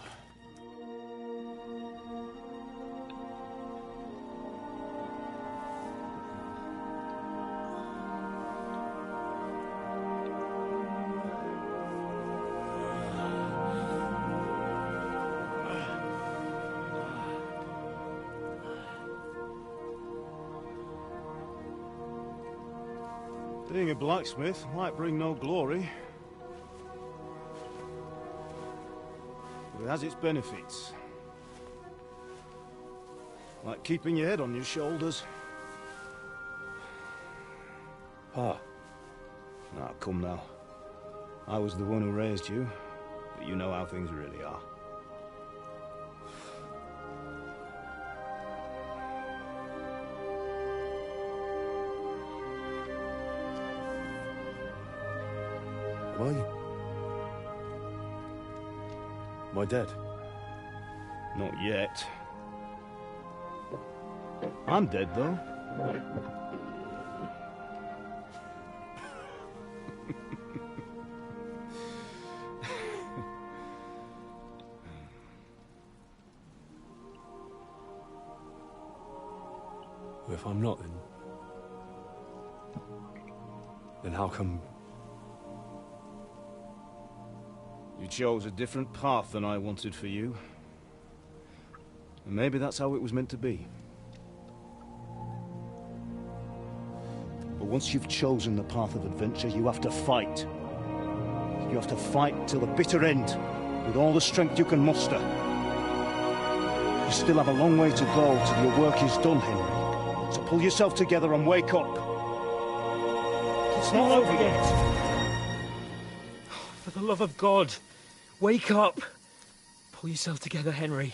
Being a blacksmith might bring no glory, but it has its benefits. Like keeping your head on your shoulders. Pa. Now, come now. I was the one who raised you, but you know how things really are. Am I dead? Not yet. I'm dead, though. If I'm not, then how come... You chose a different path than I wanted for you. And maybe that's how it was meant to be. But once you've chosen the path of adventure, you have to fight. You have to fight till the bitter end, with all the strength you can muster. You still have a long way to go till your work is done, Henry. So pull yourself together and wake up. It's not over yet. For the love of God, wake up. Pull yourself together, Henry.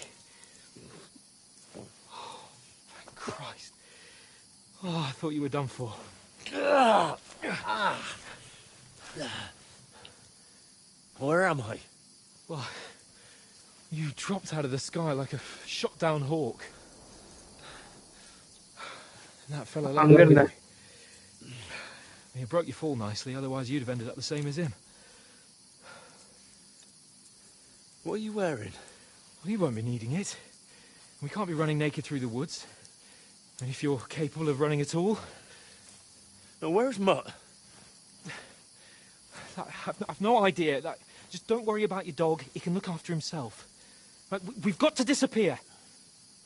Oh, thank Christ. Oh, I thought you were done for. Where am I? Well, you dropped out of the sky like a shot-down hawk. And that fella let go. You broke your fall nicely, otherwise you'd have ended up the same as him. What are you wearing? Well, you won't be needing it. We can't be running naked through the woods. And if you're capable of running at all... Now, where's Mutt? I've no idea. Just don't worry about your dog. He can look after himself. Right, we've got to disappear.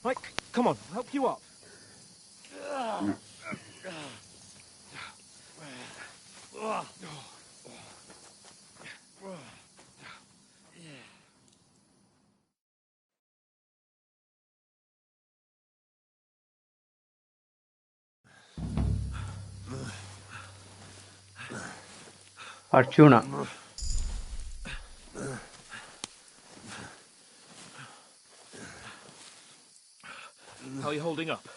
Right, come on, I'll help you up. Arjuna. How are you holding up?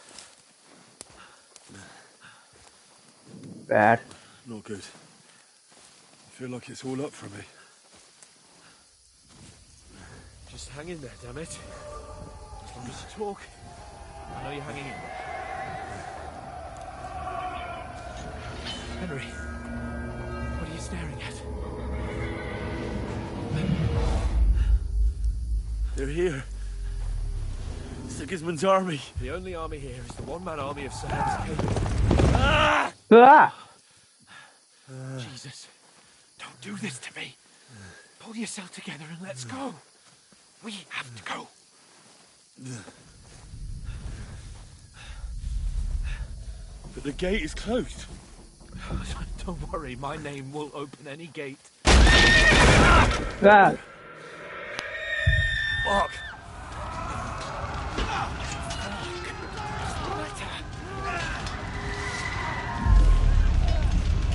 Bad. Not good. I feel like it's all up for me. Just hang in there, damn it. As long as you talk, I know you're hanging in there. Henry, what are you staring at? They're here. Sigismund's army. The only army here is the one-man army of Sahan's King. Jesus, don't do this to me. Pull yourself together and let's go. We have to go. But the gate is closed. Don't worry, my name will open any gate. Ah. Fuck.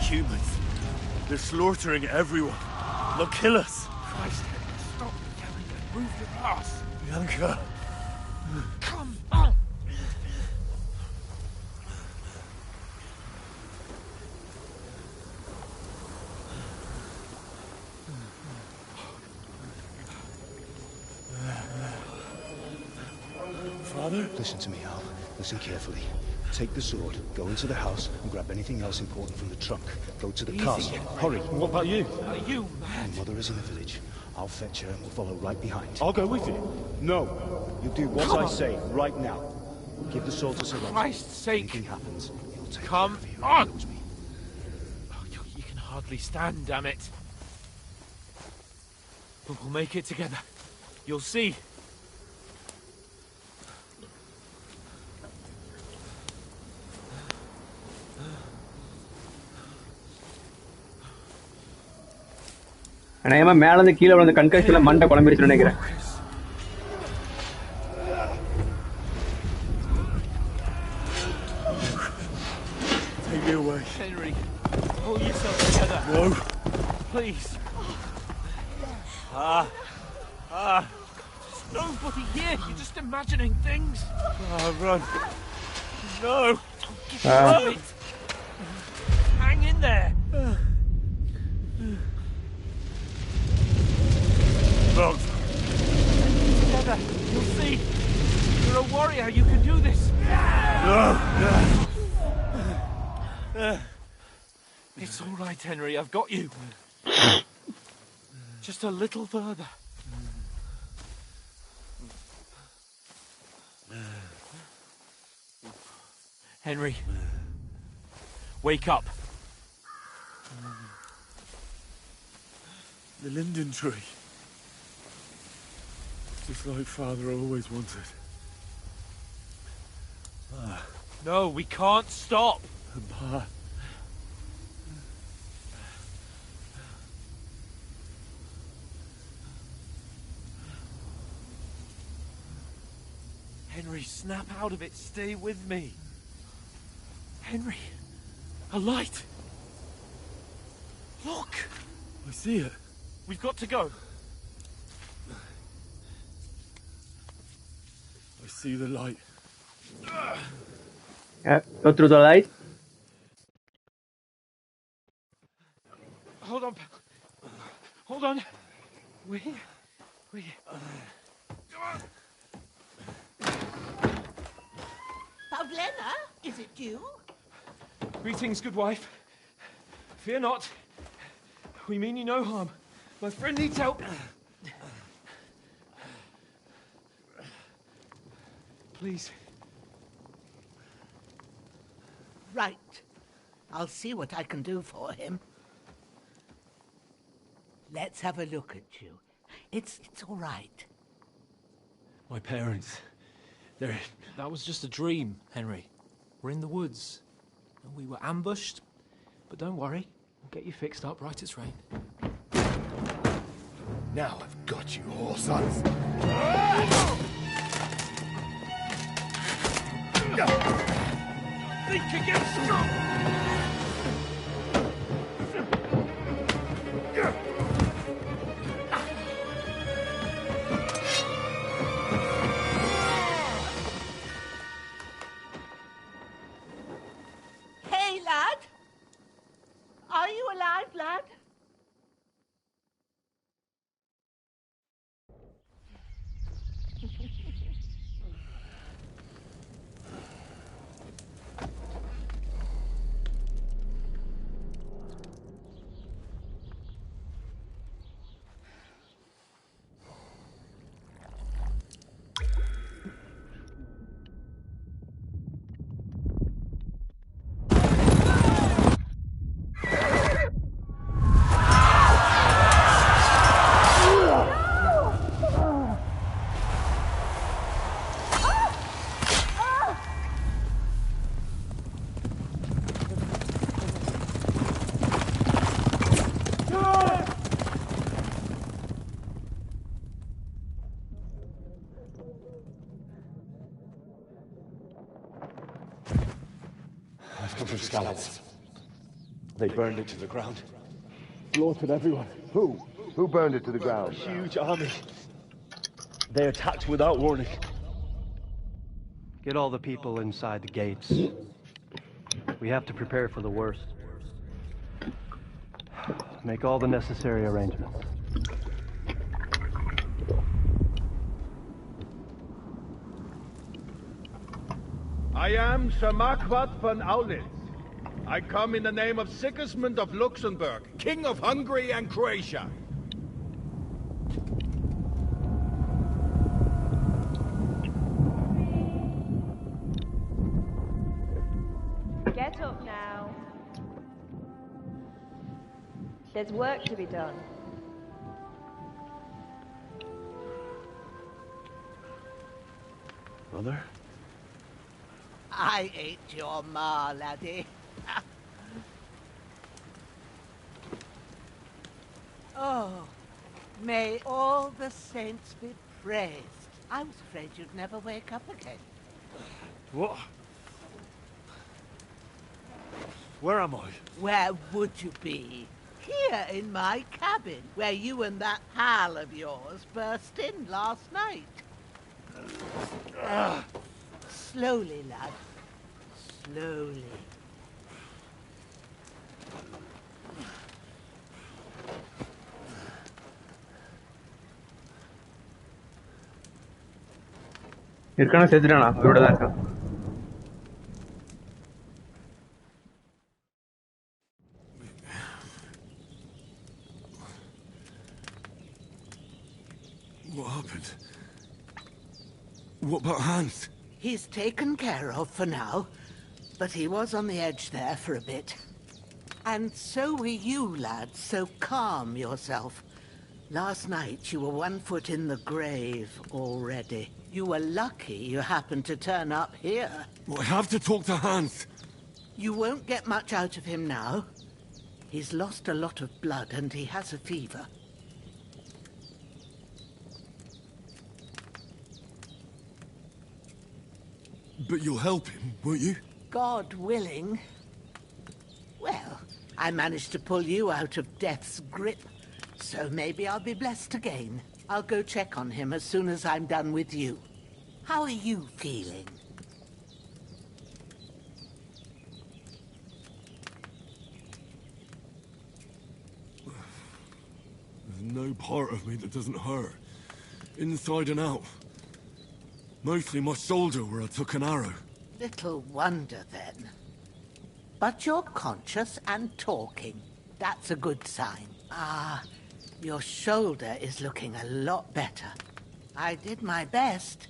Humans. They're slaughtering everyone. They'll kill us. Christ, stop yelling and move your ass. Bianca. Come on. Father? Listen to me, Al. Listen carefully. Take the sword, go into the house, and grab anything else important from the trunk. Go to the castle. Hurry. What about you? Are you mad? My mother is in the village. I'll fetch her and we'll follow right behind. I'll go with you. No. You do what I say right now. Give the sword to Sir Roger. For Christ's sake. Anything happens, he'll take Come care of you. on. He knows me. Oh, you can hardly stand, damn it. But we'll make it together. You'll see. ஆனா ஏமா மேல இருந்து கீழ விழுந்த கண்காட்சியில மண்டை குழம்பிடுச்சுன்னு நினைக்கிறேன். Take me away. Henry, pull yourself together. No. Please. There's nobody here. You're just imagining things. Run. No. Don't give up it. Hang in there. Look. Together. You'll see. You're a warrior. You can do this. No. It's all right, Henry. I've got you. Just a little further. Henry. Wake up. The linden tree. Just like Father always wanted. No, we can't stop. Pa, Henry, snap out of it. Stay with me. Henry, a light. Look. I see it. We've got to go. I see the light. Yeah, go through the light. Hold on. Hold on. We. Pavlena, is it you? Greetings, good wife. Fear not. We mean you no harm. My friend needs help. Please. Right. I'll see what I can do for him. Let's have a look at you. It's all right. My parents. That was just a dream, Henry. We're in the woods. And we were ambushed. But don't worry. We'll get you fixed up right as rain. Now I've got you, whore sons. Think again, Hey, lad! Are you alive, lad? I've come from scouts. They burned it to the ground. Slaughtered everyone. Who? Who burned it to the ground? A huge army. They attacked without warning. Get all the people inside the gates. We have to prepare for the worst. Make all the necessary arrangements. I am Sir Marquardt von Aulitz. I come in the name of Sigismund of Luxembourg, King of Hungary and Croatia. Get up now. There's work to be done. Mother? I ain't your ma, laddie. Oh, may all the saints be praised. I was afraid you'd never wake up again. What? Where am I? Where would you be? Here in my cabin, where you and that pal of yours burst in last night. Slowly, lad. Slowly. இருக்கணும் செத்துட்டானா இவ்வளோ தான் இருக்கான். What happened? What about Hans? He's taken care of for now, but he was on the edge there for a bit. And so were you, lad, so calm yourself. Last night you were 1 foot in the grave already. You were lucky you happened to turn up here. Well, I have to talk to Hans. You won't get much out of him now. He's lost a lot of blood and he has a fever. But you'll help him, won't you? God willing. Well, I managed to pull you out of death's grip, so maybe I'll be blessed again. I'll go check on him as soon as I'm done with you. How are you feeling? There's no part of me that doesn't hurt. Inside and out. Mostly my shoulder where I took an arrow. Little wonder then. But you're conscious and talking. That's a good sign. Ah, your shoulder is looking a lot better. I did my best,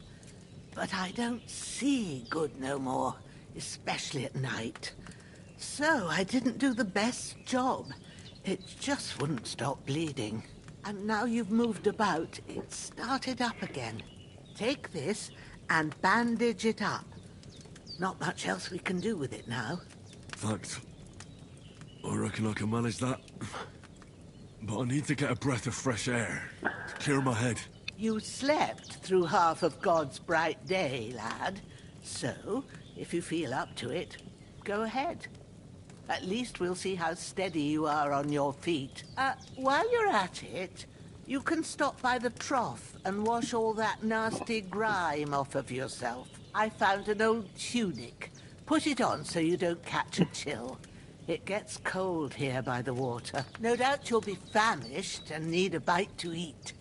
but I don't see good no more, especially at night. So I didn't do the best job. It just wouldn't stop bleeding. And now you've moved about, it started up again. Take this and bandage it up. Not much else we can do with it now. Thanks. I reckon I can manage that. But I need to get a breath of fresh air to clear my head. You slept through half of God's bright day, lad. So, if you feel up to it, go ahead. At least we'll see how steady you are on your feet. While you're at it, you can stop by the trough and wash all that nasty grime off of yourself. I found an old tunic. Put it on so you don't catch a chill. It gets cold here by the water. No doubt you'll be famished and need a bite to eat.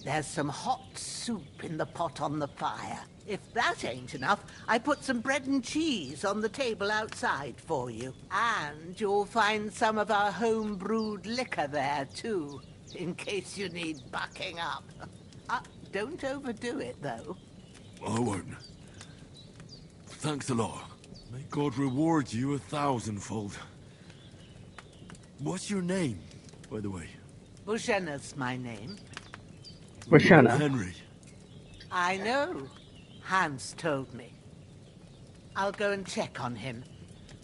There's some hot soup in the pot on the fire. If that ain't enough, I put some bread and cheese on the table outside for you. And you'll find some of our home-brewed liquor there, too, in case you need bucking up. Don't overdo it, though. I won't. Thanks a lot. May God reward you 1,000-fold. What's your name, by the way? Bushena's my name. Bushena. Henry. I know. Hans told me. I'll go and check on him.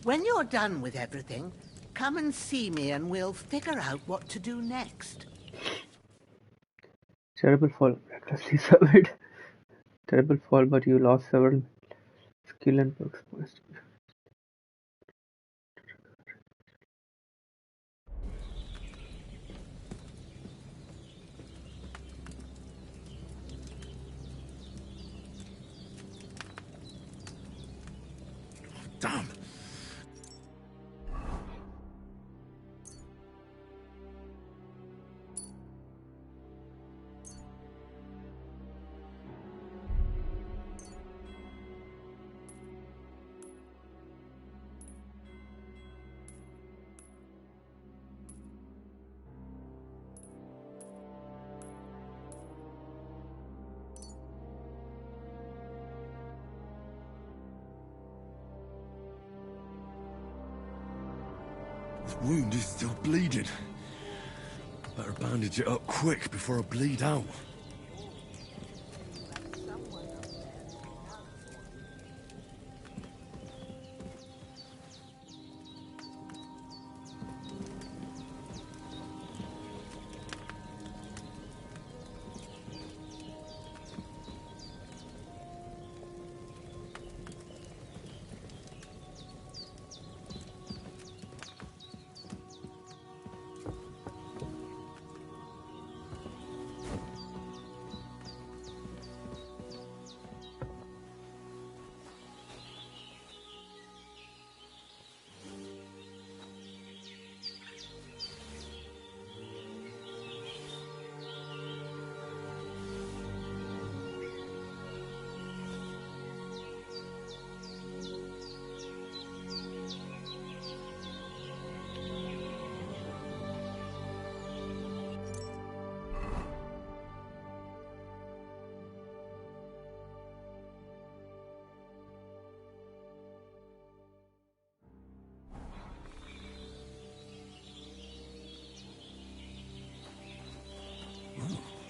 When you're done with everything, come and see me and we'll figure out what to do next. Terrible fall. Recklessly surveyed. Terrible fall, but you lost several skill and perks points. Damn. The wound is still bleeding. Better bandage it up quick before I bleed out.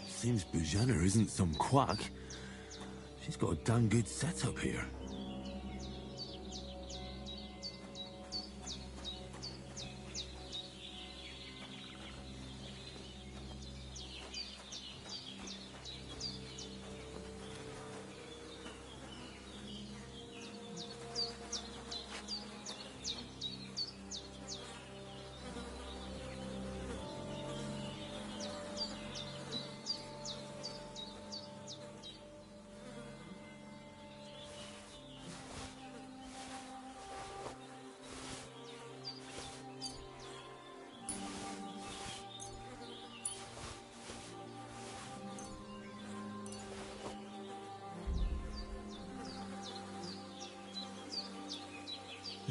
Seems Bujana isn't some quack. She's got a damn good setup here.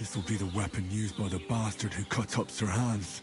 This will be the weapon used by the bastard who cut up Sir Hans.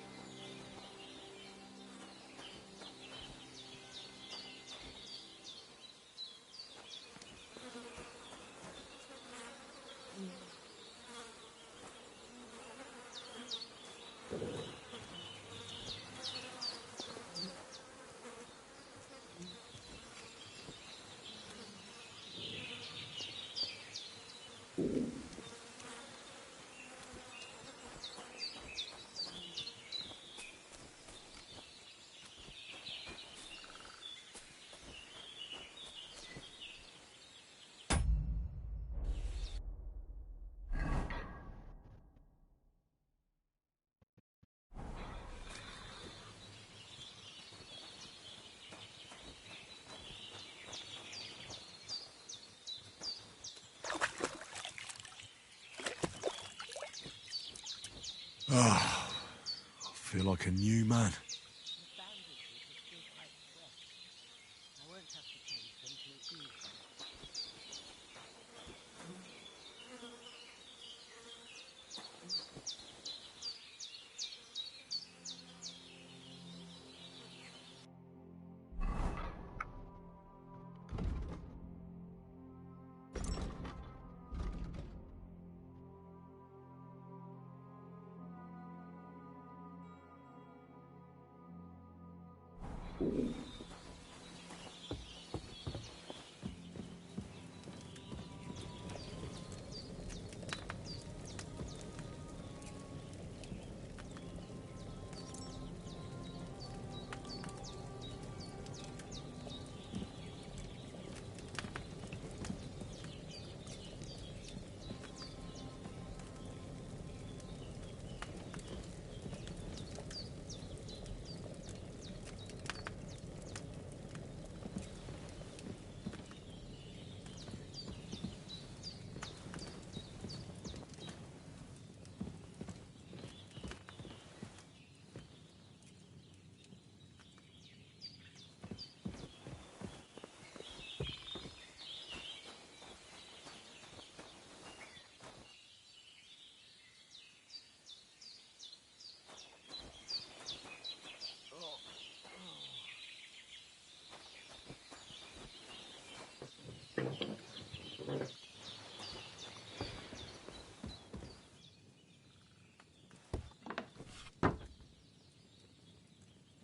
Ah, I feel like a new man.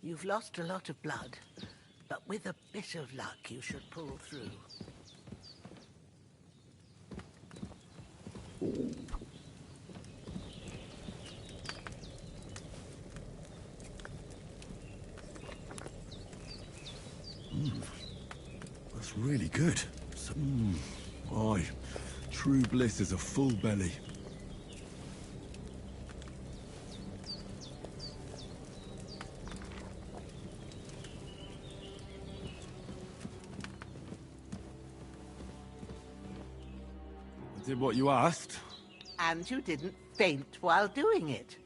You've lost a lot of blood, but with a bit of luck you should pull through. That's really good. Aye, true bliss is a full belly. I did what you asked. And you didn't faint while doing it.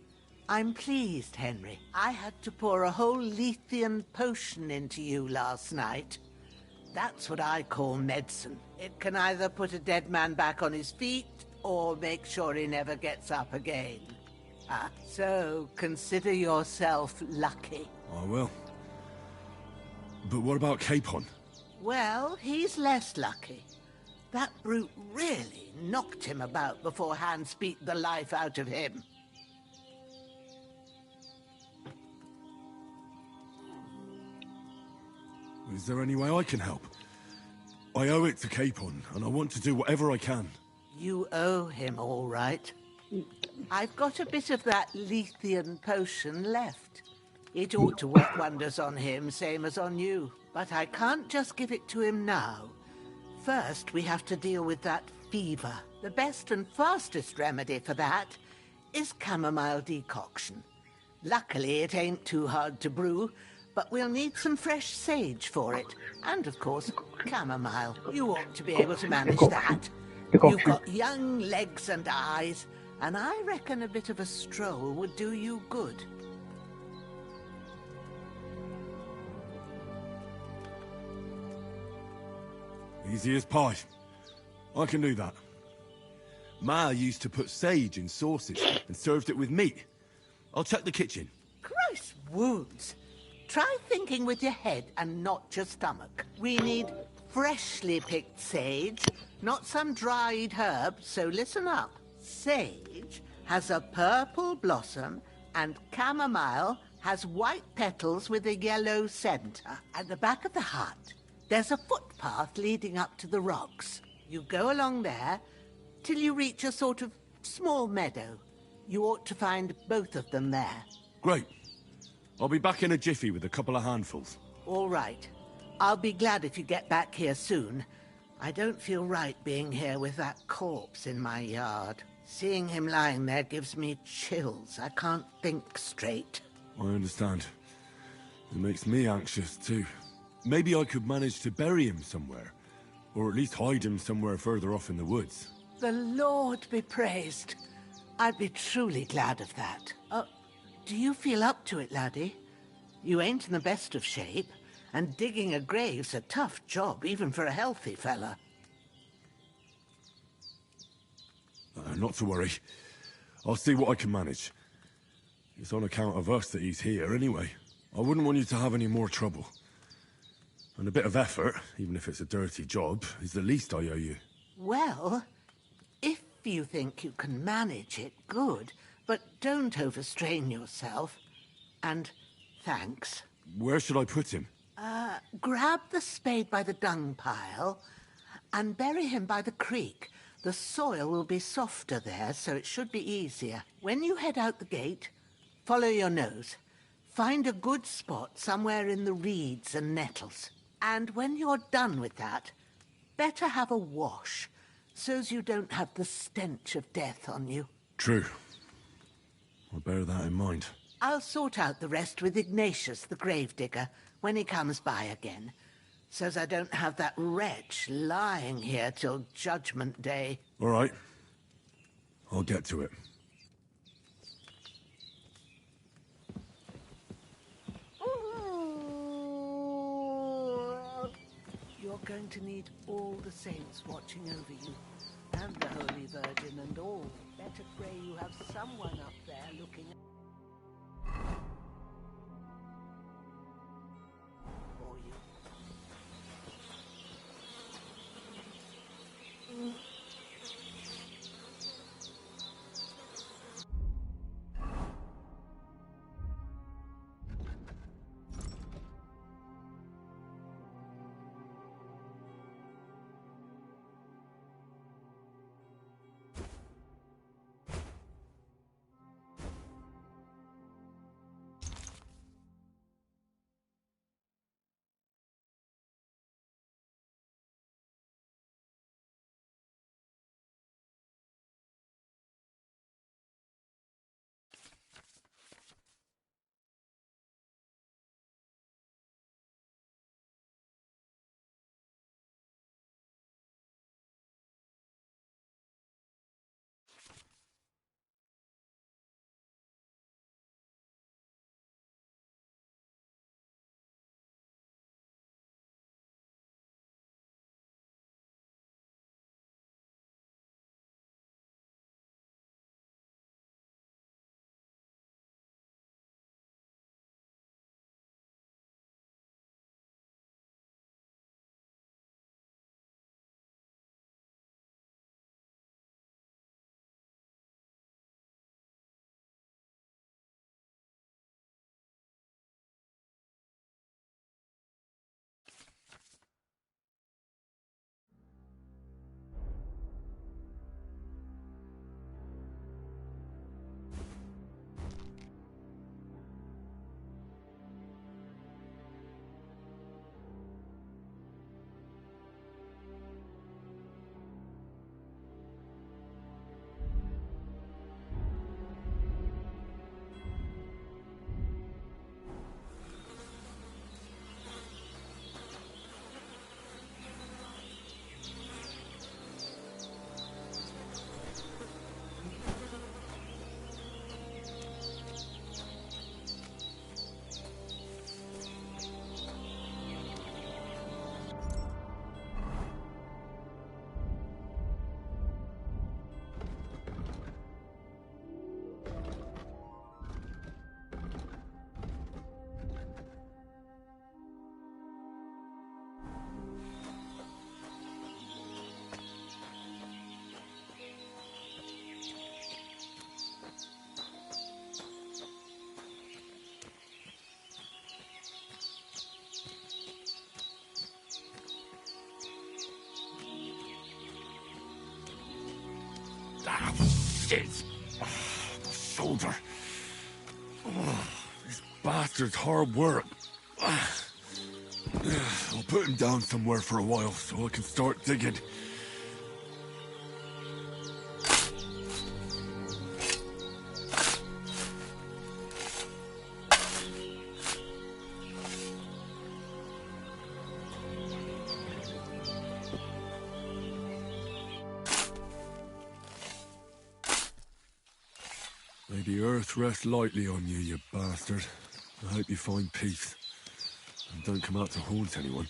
I'm pleased, Henry. I had to pour a whole Lethean potion into you last night. That's what I call medicine. It can either put a dead man back on his feet, or make sure he never gets up again. So consider yourself lucky. I will. But what about Capon? Well, he's less lucky. That brute really knocked him about before Hans beat the life out of him. Is there any way I can help? I owe it to Capon, and I want to do whatever I can. You owe him, all right. I've got a bit of that Lethean potion left. It ought to work wonders on him, same as on you. But I can't just give it to him now. First, we have to deal with that fever. The best and fastest remedy for that is chamomile decoction. Luckily, it ain't too hard to brew, but we'll need some fresh sage for it. And, of course, chamomile. You ought to be able to manage that. You've got young legs and eyes, and I reckon a bit of a stroll would do you good. Easy as pie. I can do that. Ma used to put sage in sauces and served it with meat. I'll check the kitchen. Gross wounds. Try thinking with your head and not your stomach. We need freshly picked sage, not some dried herb, so listen up. Sage has a purple blossom and chamomile has white petals with a yellow centre. At the back of the hut, there's a footpath leading up to the rocks. You go along there till you reach a sort of small meadow. You ought to find both of them there. Great. I'll be back in a jiffy with a couple of handfuls. All right. I'll be glad if you get back here soon. I don't feel right being here with that corpse in my yard. Seeing him lying there gives me chills. I can't think straight. I understand. It makes me anxious too. Maybe I could manage to bury him somewhere. Or at least hide him somewhere further off in the woods. The Lord be praised. I'd be truly glad of that. Do you feel up to it, laddie? You ain't in the best of shape, and digging a grave's a tough job, even for a healthy fella. Not to worry. I'll see what I can manage. It's on account of us that he's here anyway. I wouldn't want you to have any more trouble. And a bit of effort, even if it's a dirty job, is the least I owe you. Well, if you think you can manage it, good. But don't overstrain yourself. And thanks. Where should I put him? Grab the spade by the dung pile and bury him by the creek. The soil will be softer there, so it should be easier. When you head out the gate, follow your nose. Find a good spot somewhere in the reeds and nettles. And when you're done with that, better have a wash, so's you don't have the stench of death on you. True. I'll bear that in mind. I'll sort out the rest with Ignatius, the gravedigger, when he comes by again, so's I don't have that wretch lying here till Judgment Day. All right. I'll get to it. You're going to need all the saints watching over you, and the Holy Virgin and all. Better pray you have someone up there looking for you. bastards! The shoulder. This bastard's hard work. I'll put him down somewhere for a while so I can start digging. May the earth rest lightly on you, you bastard. I hope you find peace. And don't come out to haunt anyone.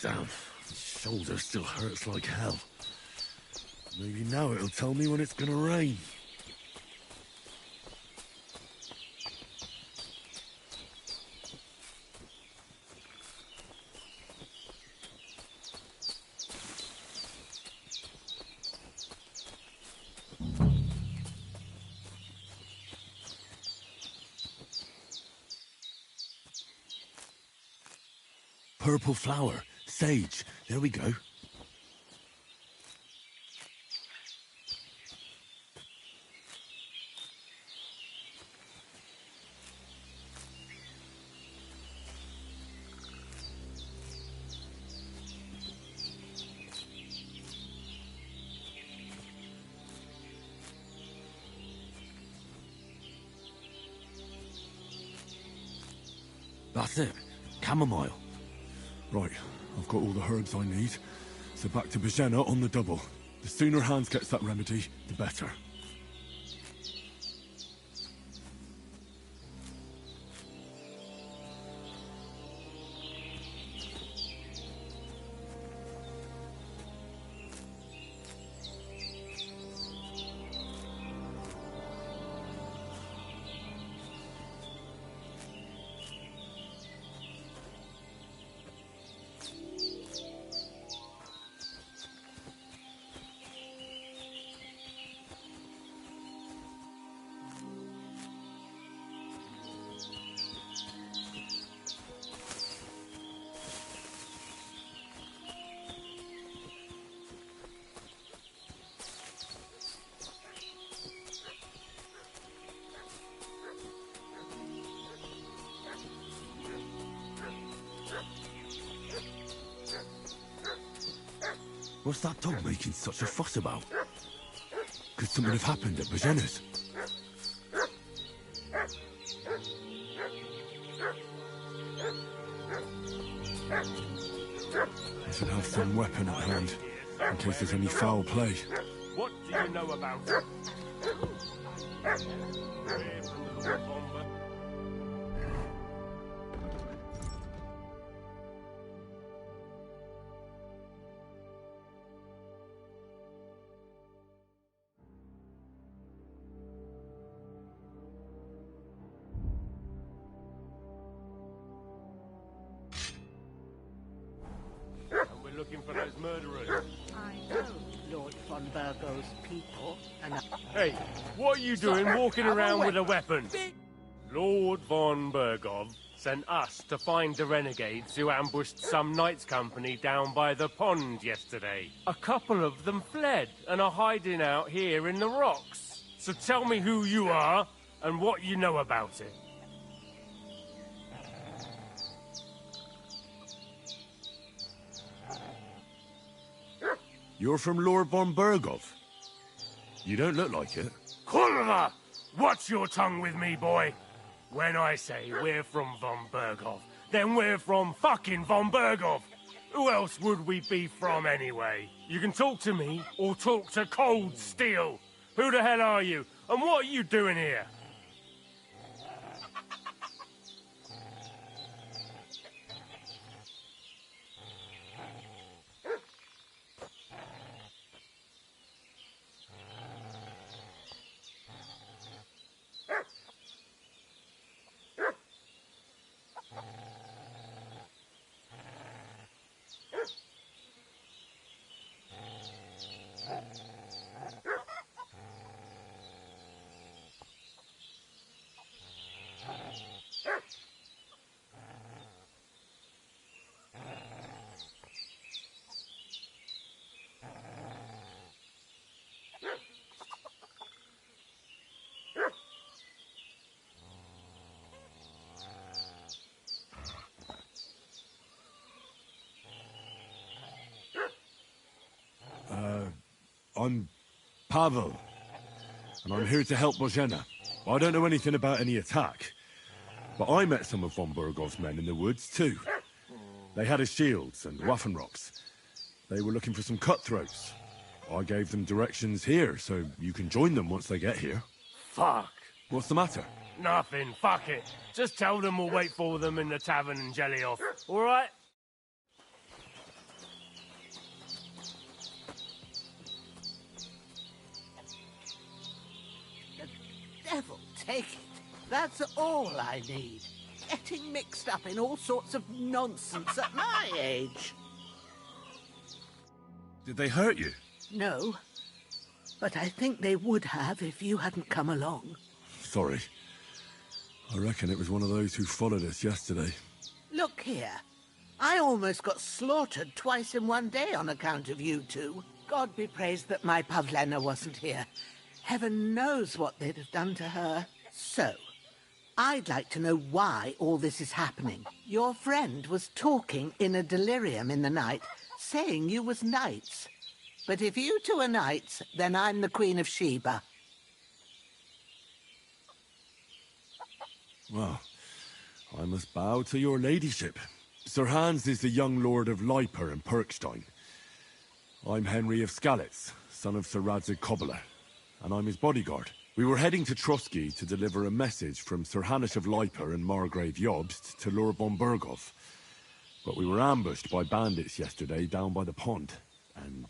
Damn, the shoulder still hurts like hell. Maybe now it'll tell me when it's gonna rain. Purple flower. Sage. There we go. That's it. Chamomile. Right, I've got all the herbs I need, so back to Bajena on the double. The sooner Hans gets that remedy, the better. What's that dog making such a fuss about? Could something have happened at Bajena's? I should have some weapon at hand, in case there's any foul play. What do you know about it? Looking for those murderers. I know Lord von Virgo's people, and Hey, what are you doing walking around with a weapon? Lord von Bergov sent us to find the renegades who ambushed some knights' company down by the pond yesterday. A couple of them fled and are hiding out here in the rocks. So tell me who you are and what you know about it. You're from Lord von Bergov? You don't look like it. Kurva! Watch your tongue with me, boy. When I say we're from von Bergov, then we're from fucking von Bergov. Who else would we be from anyway? You can talk to me or talk to Cold Steel. Who the hell are you? And what are you doing here? I'm Pavel, and I'm here to help Bozhena. I don't know anything about any attack, but I met some of von Bergov's men in the woods too. They had his shields and Waffenrocks. They were looking for some cutthroats. I gave them directions here, so you can join them once they get here. Fuck. What's the matter? Nothing, fuck it. Just tell them we'll wait for them in the tavern in Jelly-Off, alright? Devil take it. That's all I need. Getting mixed up in all sorts of nonsense at my age. Did they hurt you? No, but I think they would have if you hadn't come along. Sorry. I reckon it was one of those who followed us yesterday. Look here. I almost got slaughtered twice in one day on account of you two. God be praised that my Pavlena wasn't here. Heaven knows what they'd have done to her. So, I'd like to know why all this is happening. Your friend was talking in a delirium in the night, saying you was knights. But if you two are knights, then I'm the Queen of Sheba. Well, I must bow to your ladyship. Sir Hans is the young lord of Leiper and Perkstein. I'm Henry of Skalitz, son of Sir Radzig Kobyla, and I'm his bodyguard. We were heading to Trotsky to deliver a message from Sir Hanush of Leiper and Margrave Jobst to Lord von Bergov. But we were ambushed by bandits yesterday down by the pond, and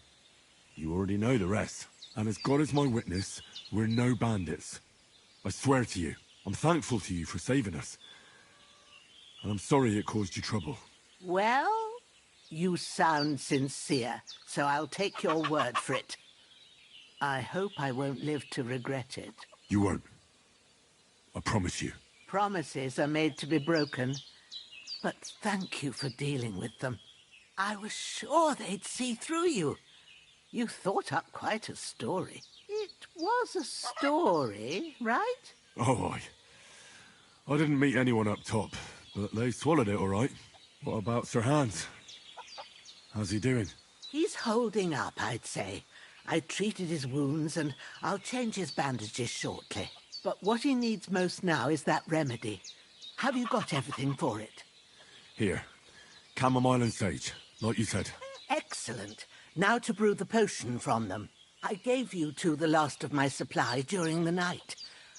you already know the rest. And as God is my witness, we're no bandits. I swear to you, I'm thankful to you for saving us. And I'm sorry it caused you trouble. Well, you sound sincere, so I'll take your word for it. I hope I won't live to regret it. You won't. I promise you. Promises are made to be broken, but thank you for dealing with them. I was sure they'd see through you. You thought up quite a story. It was a story, right? Oh, I didn't meet anyone up top, but they swallowed it all right. What about Sir Hans? How's he doing? He's holding up, I'd say. I treated his wounds, and I'll change his bandages shortly. But what he needs most now is that remedy. Have you got everything for it? Here. Chamomile and sage, like you said. Excellent. Now to brew the potion from them. I gave you two the last of my supply during the night.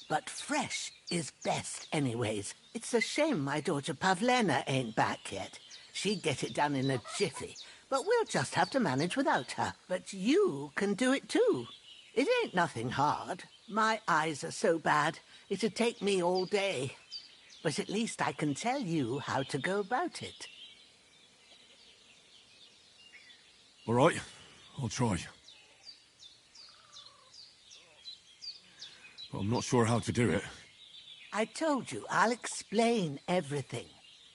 But fresh is best anyways. It's a shame my daughter Pavlena ain't back yet. She'd get it done in a jiffy. But we'll just have to manage without her. But you can do it too. It ain't nothing hard. My eyes are so bad, it'd take me all day. But at least I can tell you how to go about it. All right, I'll try. But I'm not sure how to do it. I told you, I'll explain everything.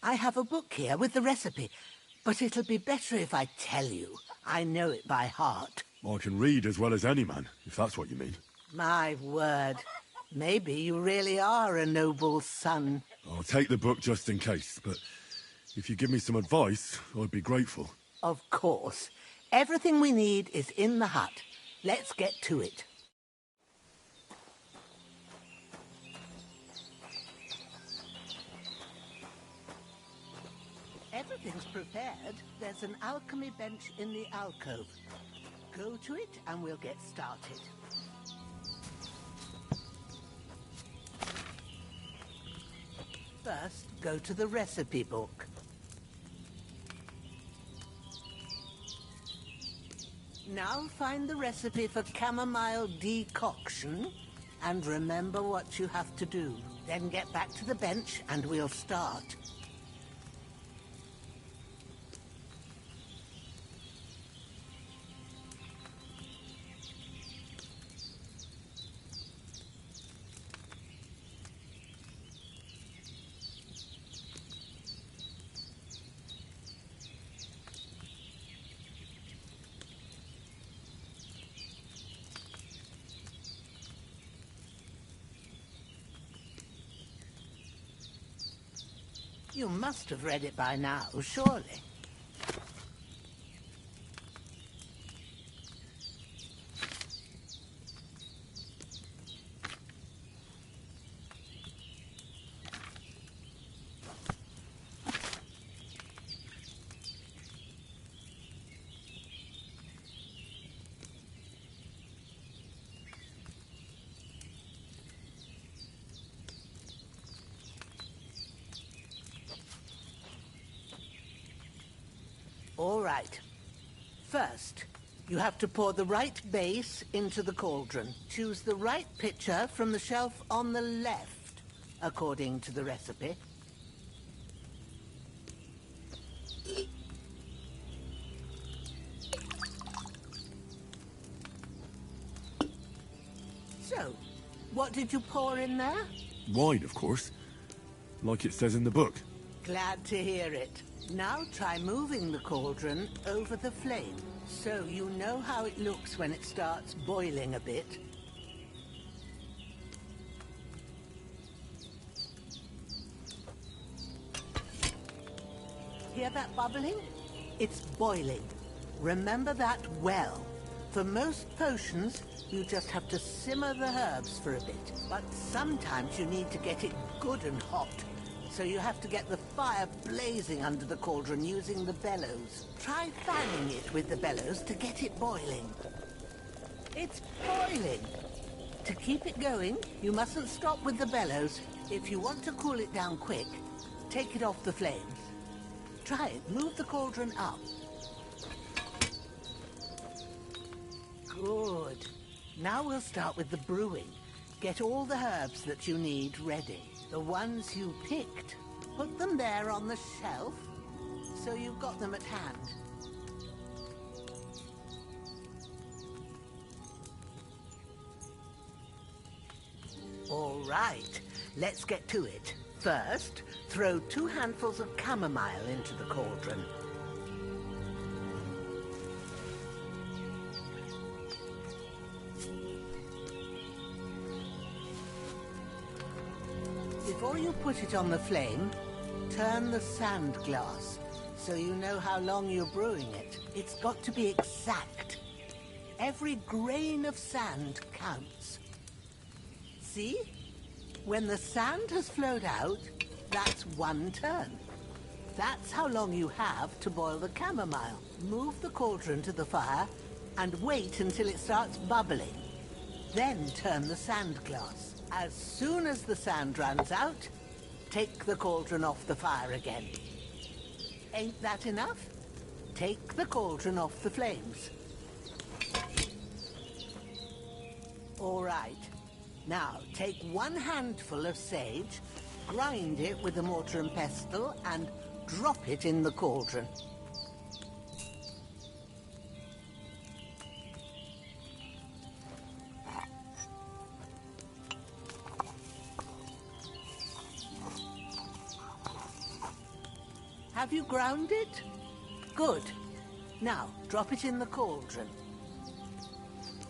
I have a book here with the recipe, but it'll be better if I tell you. I know it by heart. I can read as well as any man, if that's what you mean. My word. Maybe you really are a noble's son. I'll take the book just in case, but if you give me some advice, I'd be grateful. Of course. Everything we need is in the hut. Let's get to it. Everything's prepared. There's an alchemy bench in the alcove. Go to it and we'll get started. First, go to the recipe book. Now find the recipe for chamomile decoction and remember what you have to do. Then get back to the bench and we'll start. You must have read it by now, surely. All right. First, you have to pour the right base into the cauldron. Choose the right pitcher from the shelf on the left, according to the recipe. So, what did you pour in there? Wine, of course. Like it says in the book. Glad to hear it. Now try moving the cauldron over the flame, so you know how it looks when it starts boiling a bit. Hear that bubbling? It's boiling. Remember that well. For most potions, you just have to simmer the herbs for a bit, but sometimes you need to get it good and hot. So you have to get the fire blazing under the cauldron using the bellows. Try fanning it with the bellows to get it boiling. It's boiling! To keep it going, you mustn't stop with the bellows. If you want to cool it down quick, take it off the flames. Try it. Move the cauldron up. Good. Now we'll start with the brewing. Get all the herbs that you need ready. The ones you picked, put them there on the shelf, so you've got them at hand. All right, let's get to it. First, throw 2 handfuls of chamomile into the cauldron. Before you put it on the flame, turn the sand glass so you know how long you're brewing it. It's got to be exact. Every grain of sand counts. See? When the sand has flowed out, that's 1 turn. That's how long you have to boil the chamomile. Move the cauldron to the fire and wait until it starts bubbling. Then turn the sand glass. As soon as the sand runs out, take the cauldron off the fire again. Ain't that enough? Take the cauldron off the flames. All right. Now, take 1 handful of sage, grind it with a mortar and pestle, and drop it in the cauldron. Have you ground it? Good. Now, drop it in the cauldron.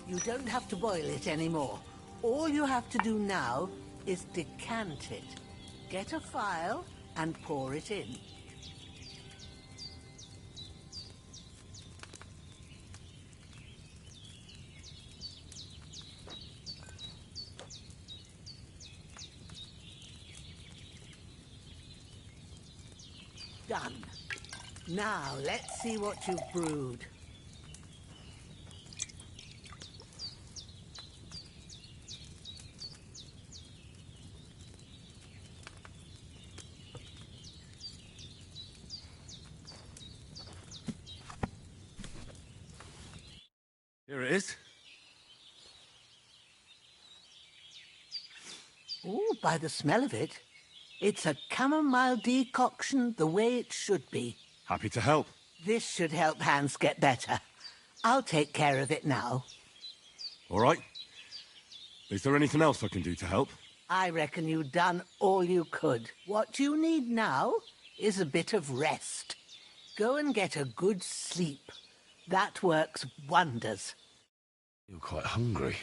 You don't have to boil it anymore. All you have to do now is decant it. Get a phial and pour it in. Done. Now, let's see what you've brewed. Here it is. Oh, by the smell of it, it's a chamomile decoction the way it should be. Happy to help. This should help Hans get better. I'll take care of it now. All right. Is there anything else I can do to help? I reckon you've done all you could. What you need now is a bit of rest. Go and get a good sleep. That works wonders. You're quite hungry.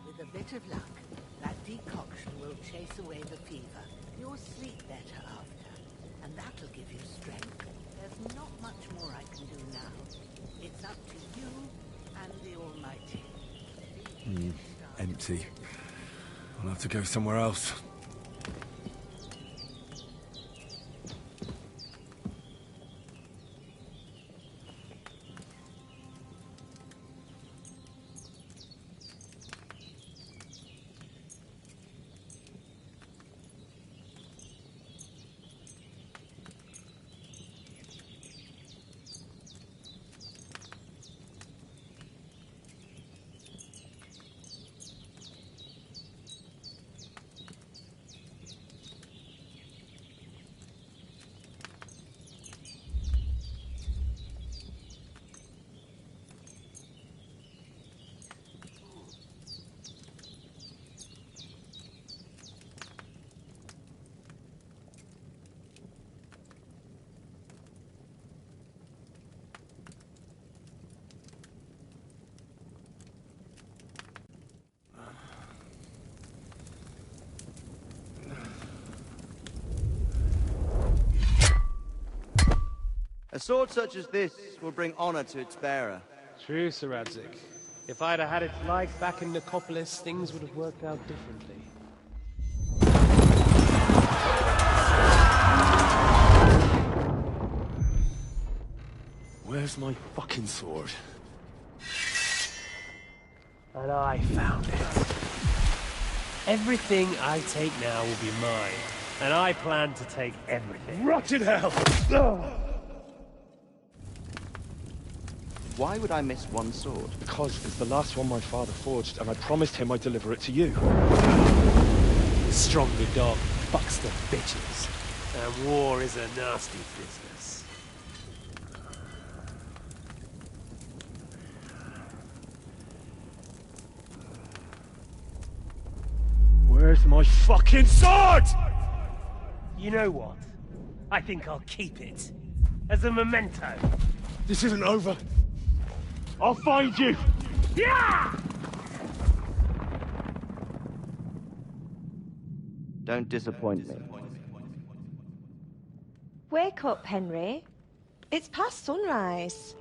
With a bit of luck, that decoction will chase away the fever. You'll sleep better after, and that'll give you strength. There's not much more I can do now. It's up to you and the Almighty. Empty. I'll have to go somewhere else. A sword such as this will bring honor to its bearer. True, Sir Radzik. If I'd have had its like back in Nicopolis, things would have worked out differently. Where's my fucking sword? And I found it. Everything I take now will be mine, and I plan to take everything. Rotted hell! Why would I miss one sword? Because it's the last one my father forged, and I promised him I'd deliver it to you. The stronger dog fucks the bitches, and war is a nasty business. Where's my fucking sword? You know what? I think I'll keep it. As a memento. This isn't over. I'll find you! Yeah! Don't disappoint me. Wake up, Henry. It's past sunrise.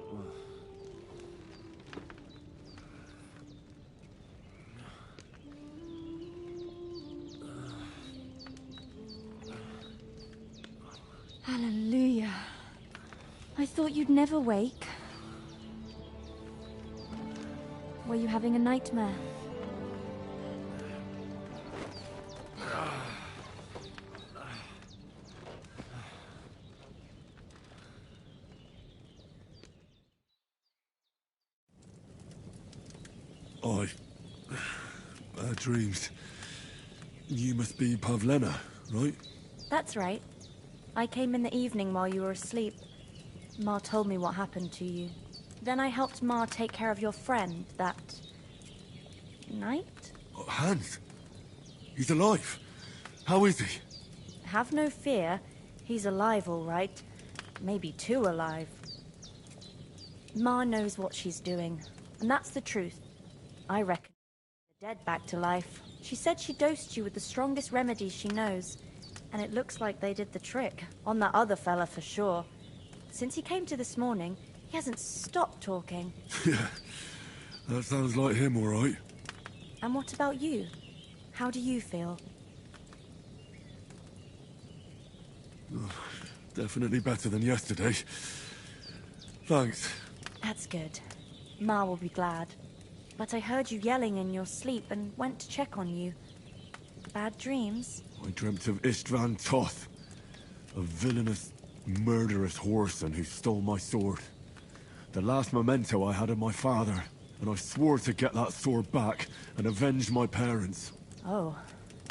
Hallelujah. I thought you'd never wake. Were you having a nightmare? Bad dreams. You must be Pavlena, right? That's right. I came in the evening while you were asleep. Ma told me what happened to you. Then I helped Ma take care of your friend that night? Hans? He's alive. How is he? Have no fear. He's alive, all right. Maybe too alive. Ma knows what she's doing, and that's the truth. I reckon the dead back to life. She said she dosed you with the strongest remedies she knows, and it looks like they did the trick. On that other fella for sure. Since he came to this morning, he hasn't stopped talking. Yeah, that sounds like him, all right. And what about you? How do you feel? Definitely better than yesterday. Thanks. That's good. Ma will be glad. But I heard you yelling in your sleep and went to check on you. Bad dreams? I dreamt of Istvan Toth, a villainous, murderous whoreson who stole my sword. The last memento I had of my father, and I swore to get that sword back and avenge my parents. Oh,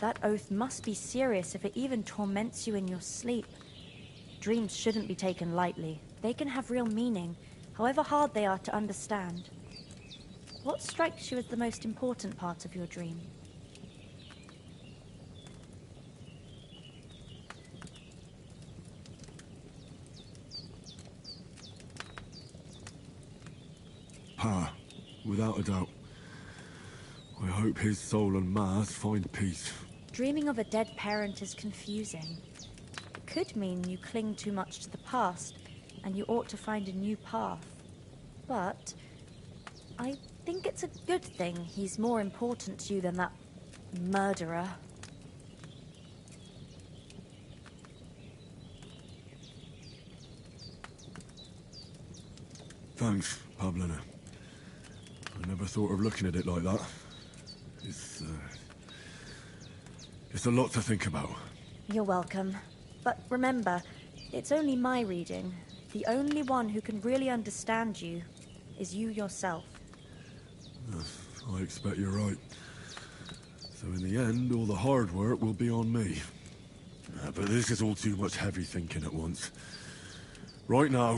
that oath must be serious if it even torments you in your sleep. Dreams shouldn't be taken lightly. They can have real meaning, however hard they are to understand. What strikes you as the most important part of your dream? Pa, without a doubt. I hope his soul and Ma's find peace. Dreaming of a dead parent is confusing. It could mean you cling too much to the past, and you ought to find a new path. But I think it's a good thing he's more important to you than that murderer. Thanks, Pavlena. I never thought of looking at it like that. It's a lot to think about. You're welcome. But remember, it's only my reading. The only one who can really understand you is you yourself. I expect you're right. So in the end, all the hard work will be on me. But this is all too much heavy thinking at once. Right now,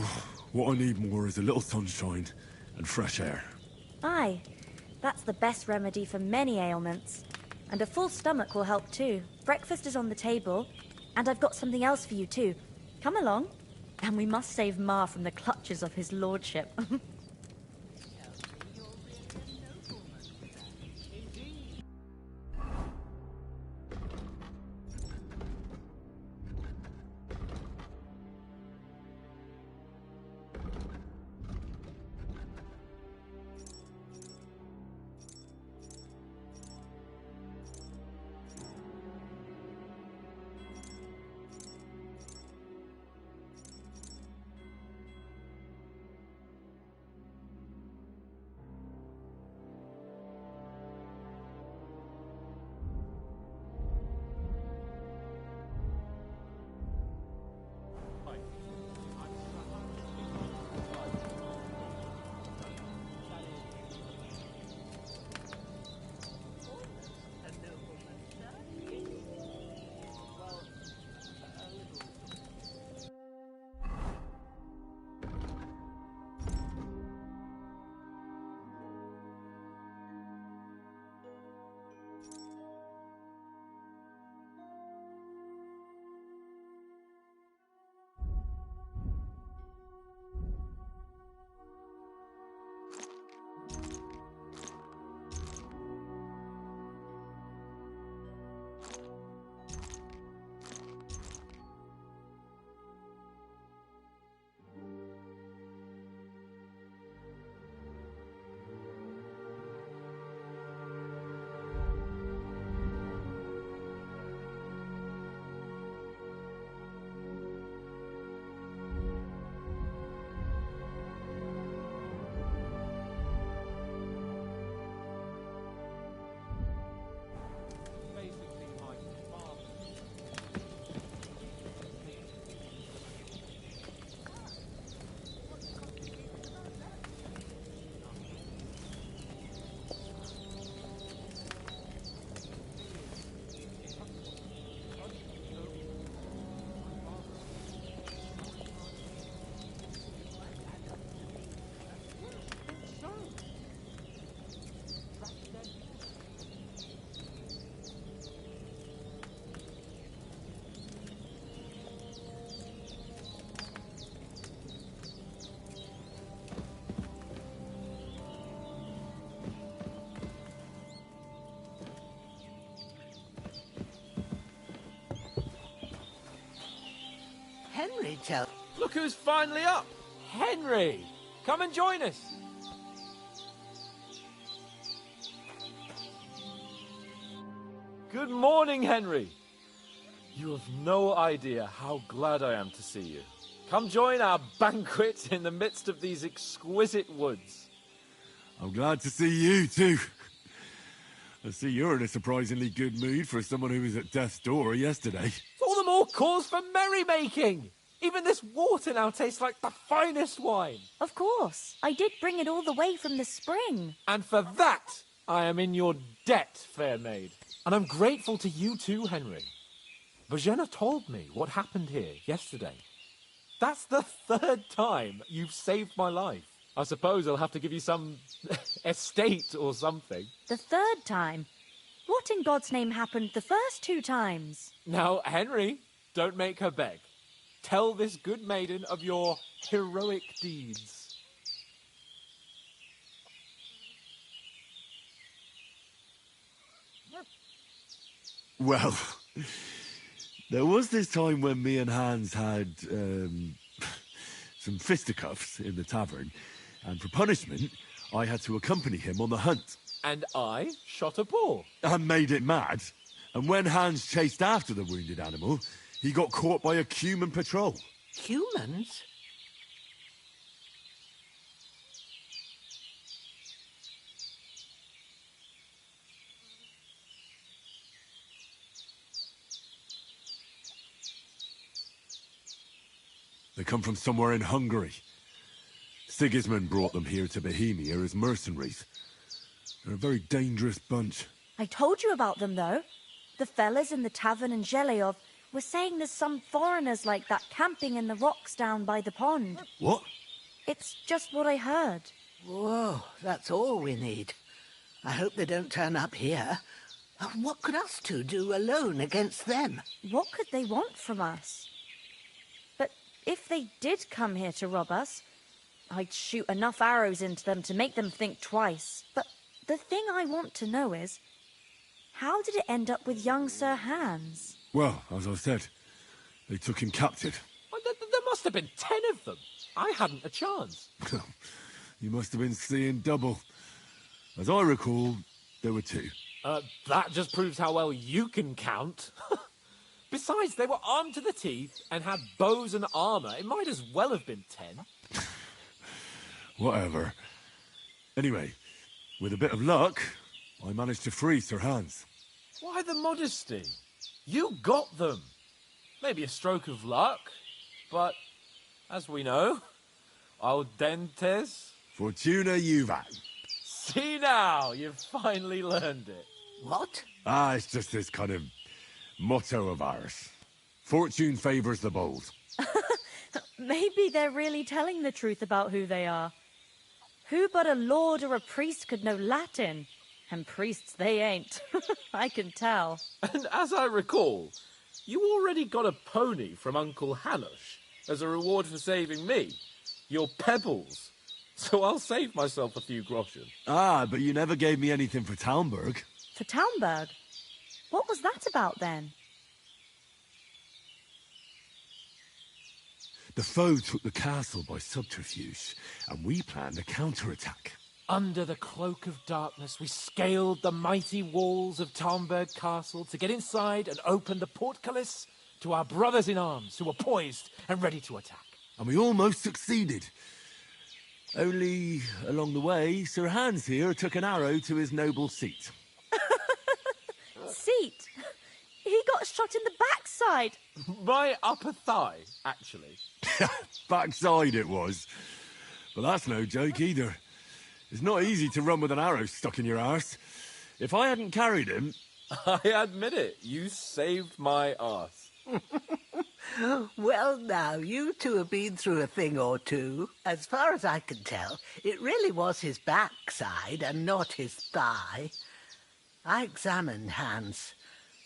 what I need more is a little sunshine and fresh air. Aye, that's the best remedy for many ailments. And a full stomach will help too. Breakfast is on the table, and I've got something else for you too. Come along, and we must save Ma from the clutches of his lordship. Henry tell? Look who's finally up! Henry! Come and join us! Good morning, Henry! You have no idea how glad I am to see you. Come join our banquet in the midst of these exquisite woods. I'm glad to see you, too. I see you're in a surprisingly good mood for someone who was at death's door yesterday. All the more cause for merrymaking! Even this water now tastes like the finest wine. Of course. I did bring it all the way from the spring. And for that, I am in your debt, fair maid. And I'm grateful to you too, Henry. Virginia told me what happened here yesterday. That's the 3rd time you've saved my life. I suppose I'll have to give you some estate or something. The 3rd time? What in God's name happened the first 2 times? Now, Henry, don't make her beg. Tell this good maiden of your heroic deeds. Well, there was this time when me and Hans had some fisticuffs in the tavern, and for punishment, I had to accompany him on the hunt. And I shot a boar. And made it mad. And when Hans chased after the wounded animal, he got caught by a human patrol. Humans? They come from somewhere in Hungary. Sigismund brought them here to Bohemia as mercenaries. They're a very dangerous bunch. I told you about them, though. The fellas in the tavern in Zheleov were saying there's some foreigners like that camping in the rocks down by the pond. What? It's just what I heard. Whoa, that's all we need. I hope they don't turn up here. What could us two do alone against them? What could they want from us? But if they did come here to rob us, I'd shoot enough arrows into them to make them think twice. But the thing I want to know is, how did it end up with young Sir Hans? Well, as I said, they took him captive. Well, there must have been 10 of them. I hadn't a chance. You must have been seeing double. As I recall, there were 2. That just proves how well you can count. Besides, they were armed to the teeth and had bows and armour. It might as well have been 10. Whatever. Anyway, with a bit of luck, I managed to free Sir Hans. Why the modesty? You got them. Maybe a stroke of luck, but as we know, audentes. Fortuna juvat. See now, you've finally learned it. What? It's just this kind of motto of ours. Fortune favours the bold. Maybe they're really telling the truth about who they are. Who but a lord or a priest could know Latin? And priests they ain't. I can tell. And as I recall, you already got a pony from Uncle Hanush as a reward for saving me. Your pebbles. So I'll save myself a few groschen. But you never gave me anything for Talmberg. For Talmberg? What was that about then? The foe took the castle by subterfuge, and we planned a counterattack. Under the cloak of darkness, we scaled the mighty walls of Talmberg Castle to get inside and open the portcullis to our brothers in arms who were poised and ready to attack. And we almost succeeded. Only, along the way, Sir Hans here took an arrow to his noble seat. Seat? He got shot in the backside. My upper thigh, actually. Backside it was. But that's no joke either. It's not easy to run with an arrow stuck in your arse. If I hadn't carried him... I admit it, you saved my arse. Well, now, you two have been through a thing or two. As far as I can tell, it really was his backside and not his thigh. I examined Hans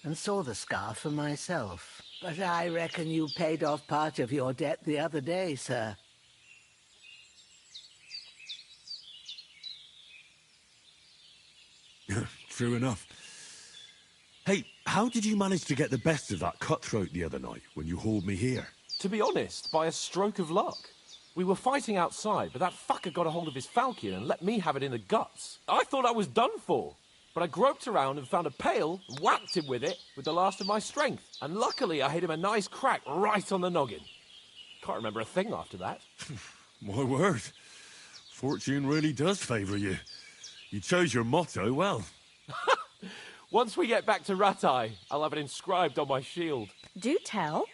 and saw the scar for myself. But I reckon you paid off part of your debt the other day, sir. True enough. Hey, how did you manage to get the best of that cutthroat the other night when you hauled me here? To be honest, by a stroke of luck. We were fighting outside, but that fucker got a hold of his falcon and let me have it in the guts. I thought I was done for. But I groped around and found a pail and whacked him with it with the last of my strength. And luckily I hit him a nice crack right on the noggin. Can't remember a thing after that. My word. Fortune really does favour you. You chose your motto well. Once we get back to Rattay, I'll have it inscribed on my shield. Do tell.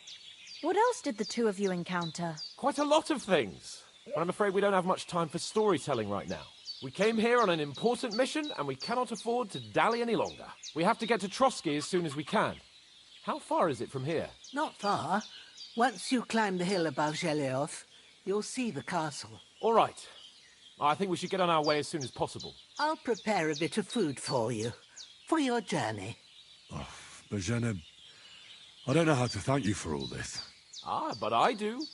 What else did the two of you encounter? Quite a lot of things. But I'm afraid we don't have much time for storytelling right now. We came here on an important mission, and we cannot afford to dally any longer. We have to get to Trotsky as soon as we can. How far is it from here? Not far. Once you climb the hill above Zheleoth, you'll see the castle. All right. I think we should get on our way as soon as possible. I'll prepare a bit of food for you, for your journey. Oh, Bozhena, I don't know how to thank you for all this. Ah, but I do.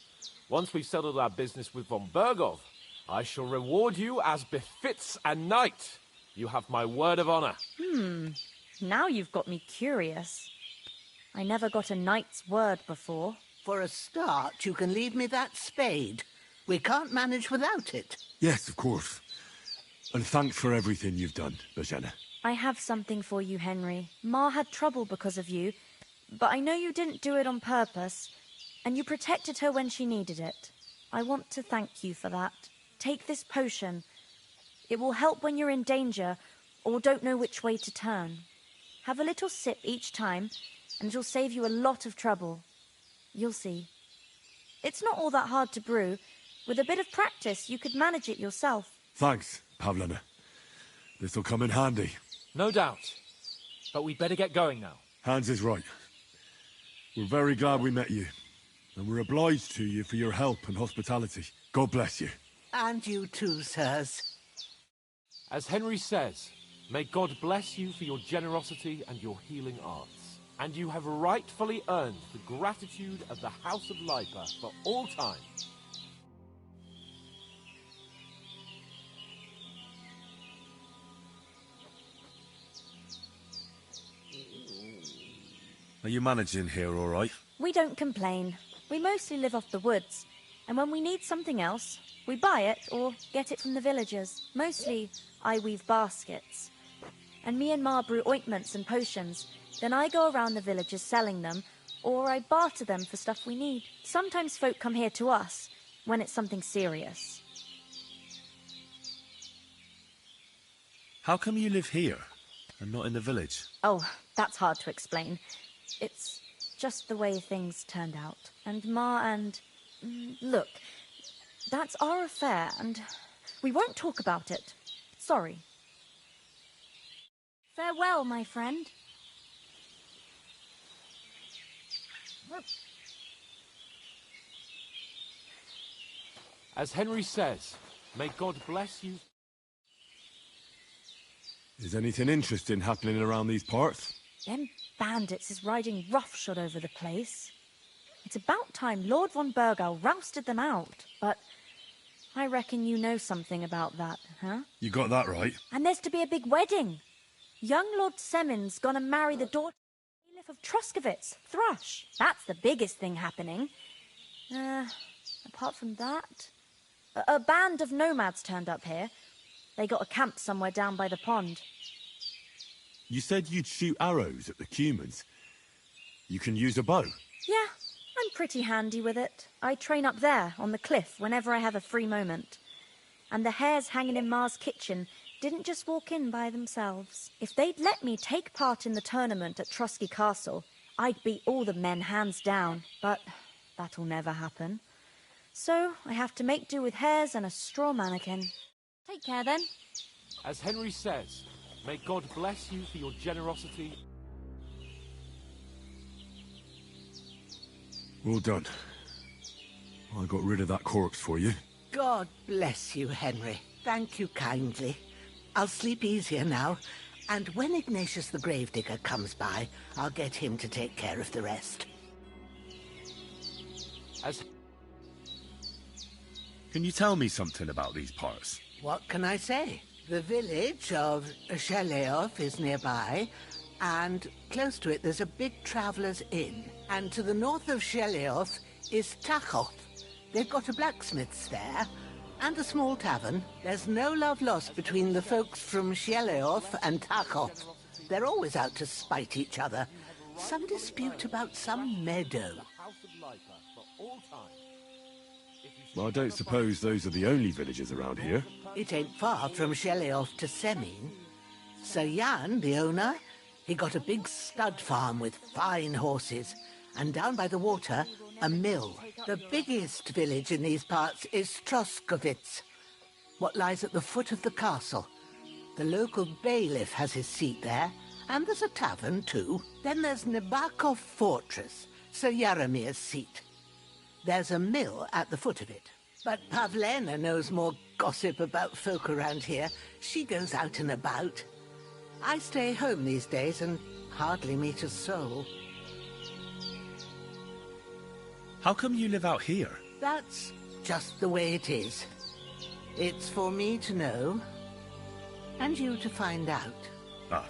Once we've settled our business with von Bergov, I shall reward you as befits a knight. You have my word of honor. Now you've got me curious. I never got a knight's word before. For a start, you can leave me that spade. We can't manage without it. Yes, of course. And thanks for everything you've done, Bozhena. I have something for you, Henry. Ma had trouble because of you, but I know you didn't do it on purpose, and you protected her when she needed it. I want to thank you for that. Take this potion. It will help when you're in danger or don't know which way to turn. Have a little sip each time, and it'll save you a lot of trouble. You'll see. It's not all that hard to brew. With a bit of practice, you could manage it yourself. Thanks, Pavlena. This'll come in handy. No doubt. But we'd better get going now. Hans is right. We're very glad we met you. And we're obliged to you for your help and hospitality. God bless you. And you too, sirs. As Henry says, may God bless you for your generosity and your healing arts. And you have rightfully earned the gratitude of the House of Lipa for all time. Are you managing here all right? We don't complain. We mostly live off the woods, and when we need something else, we buy it or get it from the villagers. Mostly, I weave baskets. And me and Ma brew ointments and potions. Then I go around the villages selling them, or I barter them for stuff we need. Sometimes folk come here to us, when it's something serious. How come you live here, and not in the village? Oh, that's hard to explain. It's just the way things turned out. And Ma and... Look, that's our affair, and we won't talk about it. Sorry. Farewell, my friend. As Henry says, may God bless you. Is anything interesting happening around these parts? Them bandits is riding roughshod over the place. It's about time Lord von Bergau rousted them out, but I reckon you know something about that, huh? You got that right. And there's to be a big wedding. Young Lord Semon's gonna marry the daughter of Troskovitz, Thrush. That's the biggest thing happening. Apart from that... A band of nomads turned up here. They got a camp somewhere down by the pond. You said you'd shoot arrows at the humans. You can use a bow. Yeah, I'm pretty handy with it. I train up there, on the cliff, whenever I have a free moment. And the hares hanging in Ma's kitchen didn't just walk in by themselves. If they'd let me take part in the tournament at Trotsky Castle, I'd beat all the men hands down, but that'll never happen. So I have to make do with hares and a straw mannequin. Take care then. As Henry says, may God bless you for your generosity. Well done. I got rid of that corpse for you. God bless you, Henry. Thank you kindly. I'll sleep easier now, and when Ignatius the Gravedigger comes by, I'll get him to take care of the rest. Can you tell me something about these parts? What can I say? The village of Zheleoth is nearby, and close to it there's a big traveller's inn. And to the north of Zheleoth is Tachov. They've got a blacksmith's there, and a small tavern. There's no love lost between the folks from Sheleov and Tachov. They're always out to spite each other. Some dispute about some meadow. Well, I don't suppose those are the only villages around here. It ain't far from Sheleov to Semin. Sir Jan, the owner, he got a big stud farm with fine horses, and down by the water, a mill. The biggest village in these parts is Troskovitz, what lies at the foot of the castle. The local bailiff has his seat there, and there's a tavern too. Then there's Nebakov Fortress, Sir Yaromir's seat. There's a mill at the foot of it. But Pavlena knows more gossip about folk around here. She goes out and about. I stay home these days and hardly meet a soul. How come you live out here? That's just the way it is. It's for me to know, and you to find out. Ah.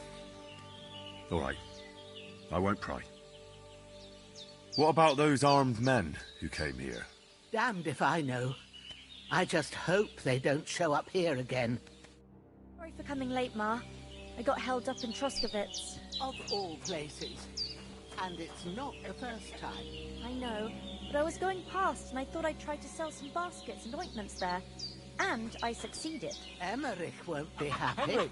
All right. I won't pry. What about those armed men who came here? Damned if I know. I just hope they don't show up here again. Sorry for coming late, Ma. I got held up in Troskovitz. Of all places. And it's not the first time. I know, but I was going past and I thought I'd try to sell some baskets and ointments there. And I succeeded. Emmerich won't be happy. Henry,